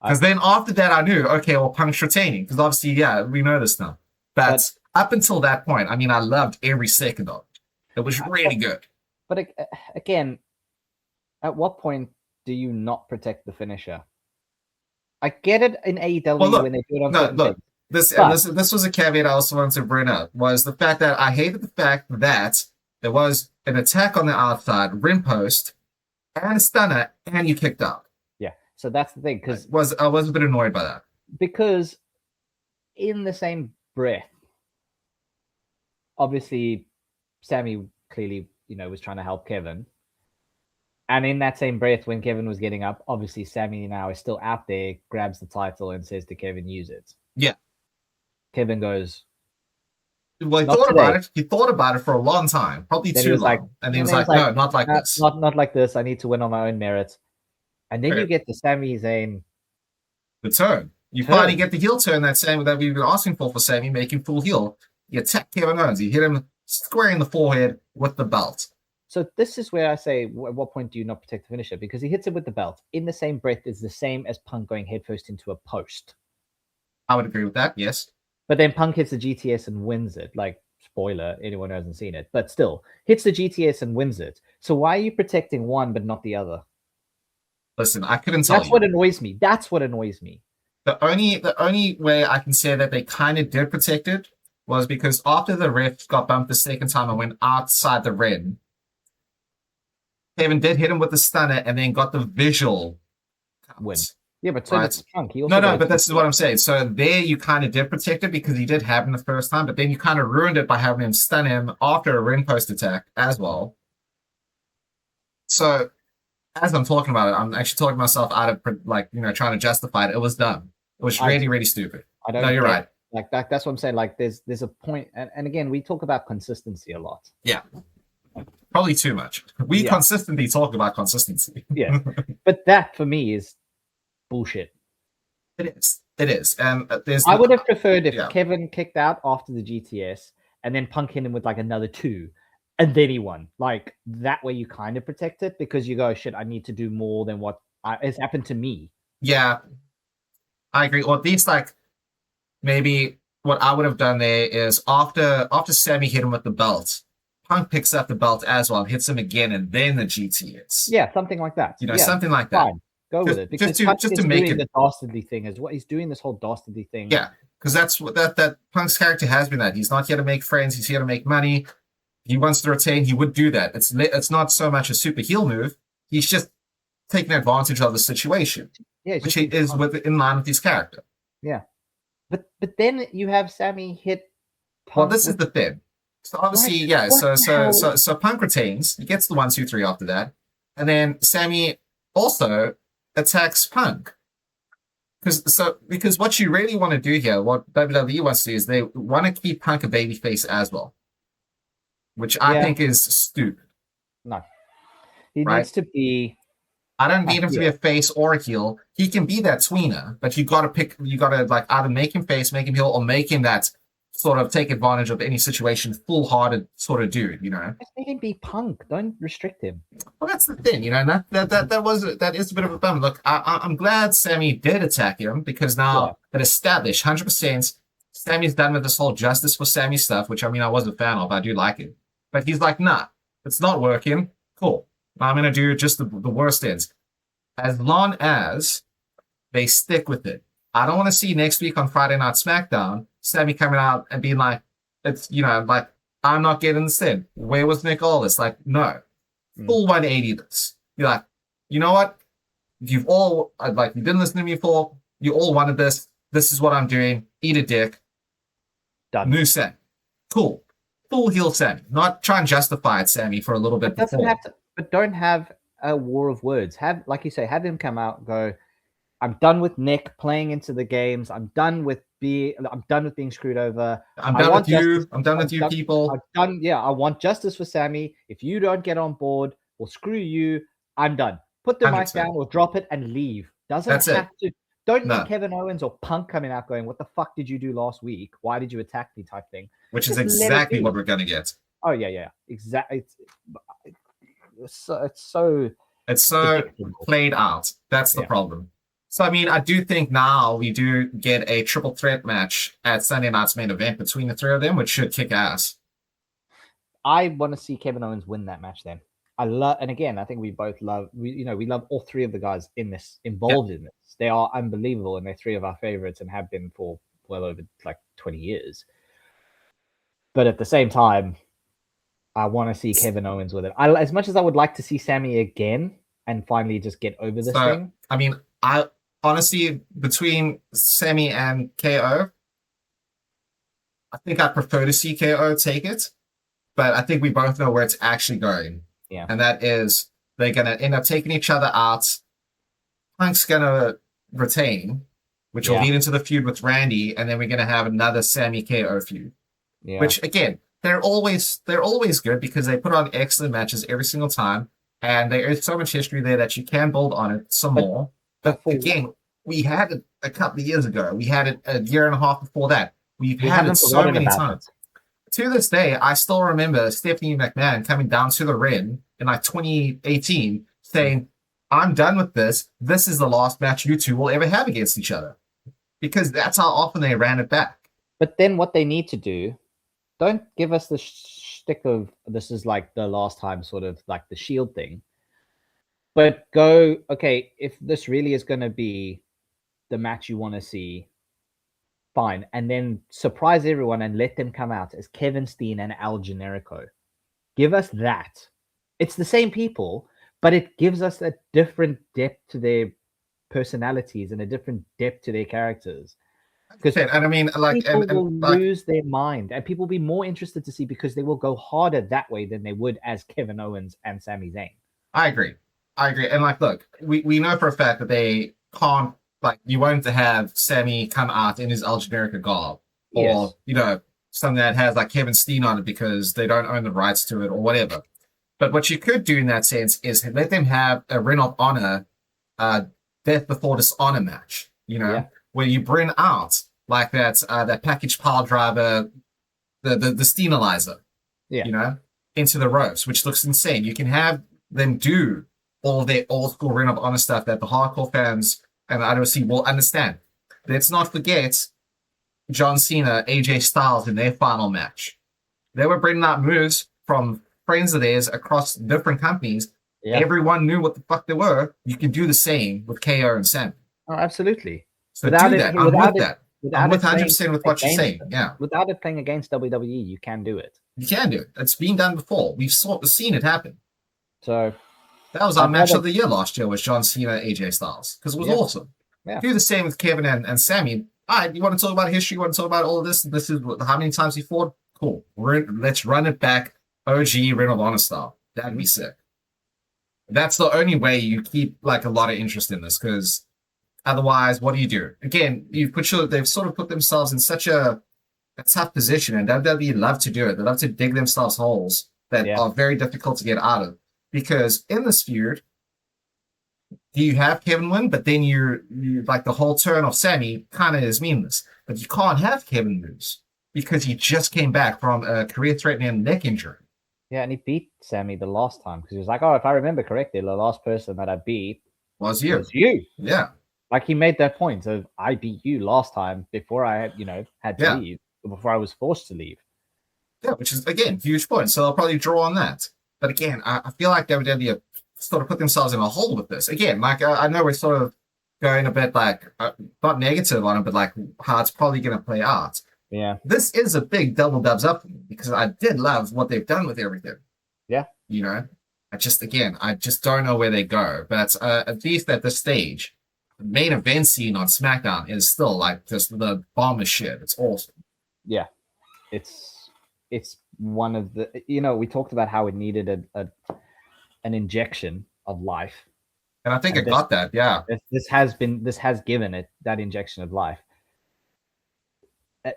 Because then after that, I knew, okay, well, Punk's retaining. Because obviously, we know this now. But up until that point, I mean, I loved every second of it. It was really good. But again, at what point do you not protect the finisher? I get it in AEW when they do it on certain things. This was a caveat I also wanted to bring up, was the fact that I hated the fact that there was an attack on the outside, rim post, and a stunner, and you kicked out. Yeah, so that's the thing. Because I was a bit annoyed by that. Because in the same breath, obviously, Sami clearly, was trying to help Kevin. And in that same breath, when Kevin was getting up, obviously Sami now is still out there, grabs the title and says to Kevin, use it. Yeah. Kevin goes, well, he thought about it. He thought about it for a long time, probably too long. And he was like, no, not like this. Not like this. I need to win on my own merit. And then you get the Sami Zayn. The turn. You finally get the heel turn that we've been asking for Sami, making full heel. You attack Kevin Owens. You hit him square in the forehead with the belt. So this is where I say, at what point do you not protect the finisher? Because he hits him with the belt. In the same breath, is the same as Punk going headfirst into a post. I would agree with that, yes. But then Punk hits the GTS and wins it. Like, spoiler, anyone who hasn't seen it. But still, hits the GTS and wins it. So why are you protecting one but not the other? Listen, I couldn't tell you. That's what annoys me. That's what annoys me. The only way I can say that they kind of did protect it was because after the ref got bumped the second time and went outside the ring, Kevin did hit him with the stunner and then got the visual win. Yeah, but so that's Punk. No, but this is what I'm saying. So there you kind of did protect it because he did have him the first time, but then you kind of ruined it by having him stun him after a ring post attack as well. So as I'm talking about it, I'm actually talking myself out of trying to justify it. It was dumb. It was really, really stupid. No, you're right. Like that's what I'm saying. Like there's a point, and again, we talk about consistency a lot. Yeah. Probably too much. We consistently talk about consistency. Yeah. But that for me is bullshit. It is. And I would have preferred if Kevin kicked out after the GTS and then Punk hit him with like another 2 and then he won. Like that way you kind of protect it because you go, shit, I need to do more than what has happened to me. Yeah. I agree. Or at least maybe what I would have done there is after Sami hit him with the belt, Punk picks up the belt as well, hits him again, and then the GTS. Yeah, something like that. Something like that. Fine. Go with it. Because just to make it the dastardly thing is what he's doing. This whole dastardly thing. Yeah, because that's what that Punk's character has been. That he's not here to make friends. He's here to make money. He wants to retain. He would do that. It's not so much a super heel move. He's just taking advantage of the situation. Yeah, which is in line with his character. Yeah, but then you have Sami hit. Punk well, this is the thing. So obviously, So Punk retains. He gets the 1, 2, 3 after that, and then Sami also attacks Punk. Because what you really want to do here, what WWE wants to do, is they want to keep Punk a babyface as well, which I think is stupid. No, he needs to be. I don't need him to be a face or a heel. He can be that tweener, but you got to either make him face, make him heel, or make him that sort of take advantage of any situation, full-hearted sort of dude, Just make him be Punk. Don't restrict him. Well, that's the thing, and that is a bit of a bummer. Look, I'm glad Sami did attack him because now it established 100% Sami's done with this whole justice for Sami stuff, which I was a fan of. I do like it, but he's like, nah, it's not working. Cool. I'm gonna do just the worst ends, as long as they stick with it. I don't want to see next week on Friday Night SmackDown Sami coming out and being like, it's I'm not getting this in. Where was Nick Aldis? Like, no, full 180 this. You're like, you know what? You've all you didn't listen to me before. You all wanted this. This is what I'm doing. Eat a dick. Done. New Sami. Cool. Full heel Sami. Not try and justify it, Sami, for a little bit before. But don't have a war of words. Have, like you say, have him come out and go, I'm done with Nick playing into the games. I'm done with being screwed over. I'm done with you. I'm done with you people. I want justice for Sami. If you don't get on board, well, screw you. I'm done. Put the mic down or drop it and leave. Don't need Kevin Owens or Punk coming out going, what the fuck did you do last week? Why did you attack me type thing? Which is exactly what we're going to get. Oh, yeah. Exactly. It's so played out. That's the problem. So, I do think now we do get a triple threat match at Sunday night's main event between the three of them, which should kick ass. I want to see Kevin Owens win that match then. I love, and again, I think we both love, we love all three of the guys involved in this. They are unbelievable, and they're three of our favorites and have been for well over like 20 years. But at the same time, I want to see Kevin Owens with it. As much as I would like to see Sami again and finally just get over this thing. I mean, I honestly, between Sami and KO, I think I prefer to see KO take it. But I think we both know where it's actually going. Yeah. And that is they're going to end up taking each other out. Punk's going to retain, which will lead into the feud with Randy. And then we're going to have another Sami KO feud. Yeah. Which, again, they're always good because they put on excellent matches every single time. And there's so much history there that you can build on it some more. But again, we had it a couple of years ago. We had it a year and a half before that. We've had it so many times. To this day, I still remember Stephanie McMahon coming down to the ring in like 2018 saying, I'm done with this. This is the last match you two will ever have against each other. Because that's how often they ran it back. But then what they need to do, don't give us the shtick of this is like the last time, sort of like the Shield thing. But go, okay, if this really is going to be the match you want to see, fine. And then surprise everyone and let them come out as Kevin Steen and Al Generico. Give us that. It's the same people, but it gives us a different depth to their personalities and a different depth to their characters. Because and I mean, like, people will lose their mind, and people will be more interested to see because they will go harder that way than they would as Kevin Owens and Sami Zayn. I agree. And like, look, we know for a fact that they can't. Like, you won't have Sami come out in his Al Generico garb, or something that has like Kevin Steen on it because they don't own the rights to it or whatever. But what you could do in that sense is let them have a Ring of Honor, Death Before Dishonor match. Where you bring out like that package pile driver, the Steenalizer, into the ropes, which looks insane. You can have them do all their old school Ring of Honor stuff that the hardcore fans and the IWC will understand. Let's not forget John Cena, AJ Styles in their final match. They were bringing out moves from friends of theirs across different companies. Yeah. Everyone knew what the fuck they were. You can do the same with KO and Sami. Oh, absolutely. So do that. I'm with that. I'm with 100% with what you're saying. Yeah. Without it playing against WWE, you can do it. You can do it. It's been done before. We've seen it happen. So that was our match of the year last year, was John Cena, AJ Styles, because it was awesome. Yeah. Do the same with Kevin and Sami. All right, you want to talk about history? You want to talk about all of this? This is how many times he fought? Cool. Let's run it back OG Ring of Honor style. That'd be sick. That's the only way you keep like a lot of interest in this, because otherwise, what do you do? Again, they've sort of put themselves in such a tough position, and WWE love to do it. They love to dig themselves holes that are very difficult to get out of. Because in this feud, you have Kevin win, but then you like the whole turn of Sami kind of is meaningless. But you can't have Kevin lose because he just came back from a career-threatening neck injury. Yeah, and he beat Sami the last time because he was like, "Oh, if I remember correctly, the last person that I beat was you." Yeah, like he made that point of, "I beat you last time before I had to leave, before I was forced to leave." Yeah, which is again huge point. So I'll probably draw on that. But again, I feel like WWE sort of put themselves in a hole with this. Again, like I know we're sort of going a bit like not negative on it, but like how it's probably going to play out. Yeah, this is a big double dubs up for me because I did love what they've done with everything. Yeah, I just don't know where they go. But at least at this stage, the main event scene on SmackDown is still like just the bomb of shit. It's awesome. Yeah, it's one of the we talked about how it needed an injection of life, and I think it got that. Yeah, this has given it that injection of life.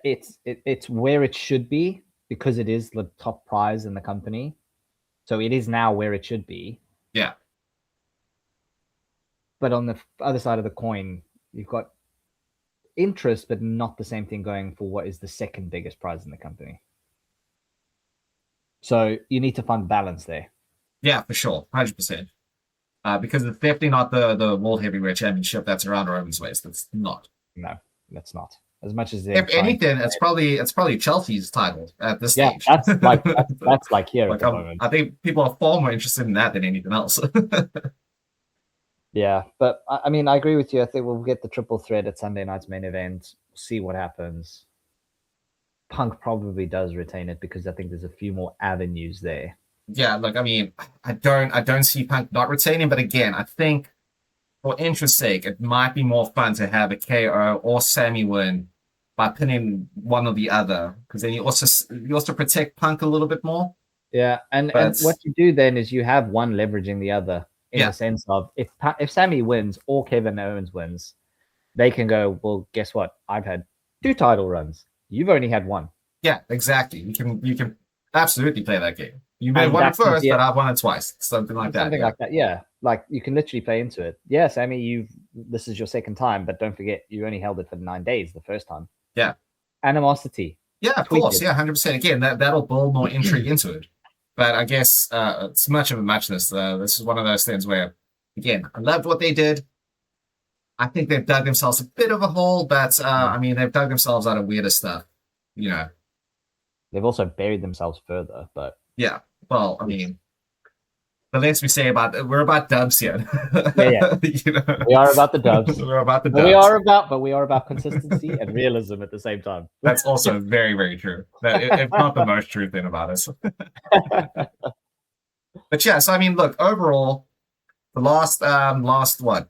It's where it should be because it is the top prize in the company, so it is now where it should be. Yeah, but on the other side of the coin, you've got interest, but not the same thing going for what is the second biggest prize in the company. So you need to find balance there. Yeah, for sure. 100%. Because it's definitely not the World Heavyweight Championship that's around Roman's waist. It's not. No, that's not. As much as they're If anything, it's probably Chelsea's title at this stage. That's like here at the moment. I think people are far more interested in that than anything else. Yeah, but I mean, I agree with you. I think we'll get the triple threat at Sunday night's main event. See what happens. Punk probably does retain it because I think there's a few more avenues there. Yeah, look, I mean, I don't see Punk not retaining, but again, I think for interest's sake, it might be more fun to have a KO or Sami win by pinning one or the other, because then you also protect Punk a little bit more. Yeah, and what you do then is you have one leveraging the other in the sense of if Sami wins or Kevin Owens wins, they can go, well, guess what? I've had 2 title runs. You've only had 1. Yeah, exactly. You can absolutely play that game. You may have won it first, but I've won it twice. Something like that. Something like that, yeah. Like you can literally play into it. Yeah, Sami, this is your second time, but don't forget you only held it for 9 days the first time. Yeah. Animosity. Yeah, of course. Yeah, 100%. Again, that'll build more intrigue into it. But I guess it's much of a muchness. This is one of those things where, again, I loved what they did. I think they've dug themselves a bit of a hole, but I mean, they've dug themselves out of weirder stuff. You know, they've also buried themselves further. But yeah, well, I mean, the less we say we're about dubs here. Yeah. You know? We are about the dubs. We're about the dubs. We are about consistency and realism at the same time. That's also very, very true. If not the most true thing about us. But yeah, so I mean, look, overall, the last what?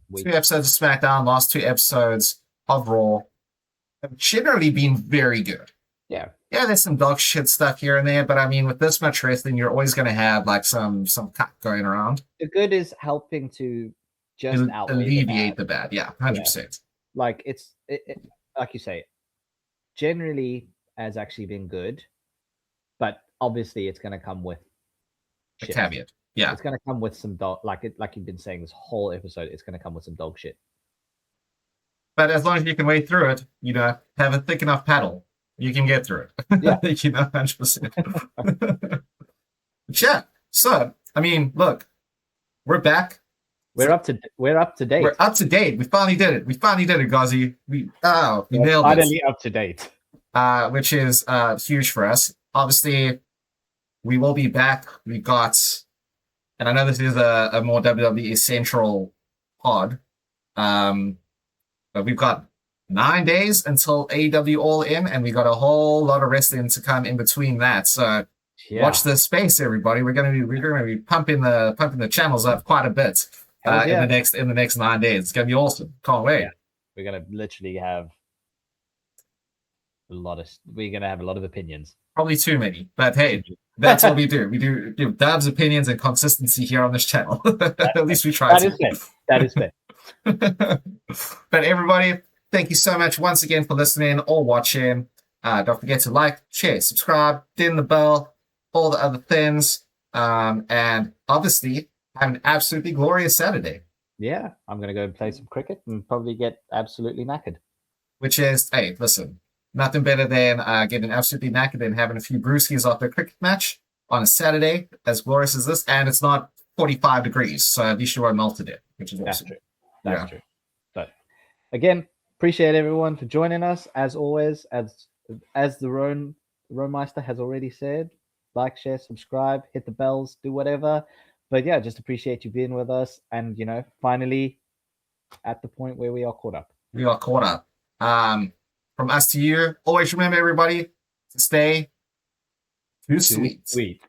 Week. 2 episodes of SmackDown, last 2 episodes of Raw have generally been very good. Yeah, there's some dog shit stuff here and there, but I mean, with this much wrestling, you're always going to have like some cut going around. The good is helping to just alleviate the bad. Yeah, 100%. Yeah. Like it's like you say, generally has actually been good, but obviously it's going to come with a caveat. Yeah, it's going to come with some dog, like you've been saying this whole episode. It's going to come with some dog shit. But as long as you can wade through it, you know, have a thick enough paddle, you can get through it. Yeah, you know, 100%. Yeah. So, I mean, look, we're back. We're up to date. We're up to date. We finally did it. Gazi. We nailed it. Finally up to date. Which is huge for us. Obviously, we will be back. We got. And I know this is a more WWE Central pod, but we've got 9 days until AEW All In, and we got a whole lot of wrestling to come in between that. So watch this space, everybody. We're gonna be pumping the channels up quite a bit in the next 9 days. It's gonna be awesome. Can't wait. Yeah. We're gonna literally have we're gonna have a lot of opinions. Probably too many, but hey. That's what we do. We do Dubs opinions and consistency here on this channel. At least we try to. That is fair. But everybody, thank you so much once again for listening or watching. Don't forget to like, share, subscribe, ding the bell, all the other things. And obviously, have an absolutely glorious Saturday. Yeah, I'm going to go and play some cricket and probably get absolutely knackered. Which is, hey, listen. Nothing better than getting absolutely knackered and having a few brewskis off the cricket match on a Saturday, as glorious as this, and it's not 45 degrees, so at least you are melted in, which is awesome. That's true. But again, appreciate everyone for joining us. As always, as the Rone Meister has already said, like, share, subscribe, hit the bells, do whatever. But yeah, just appreciate you being with us, and you know, finally at the point where we are caught up. We are caught up. From us to you, always remember, everybody, to stay too sweet.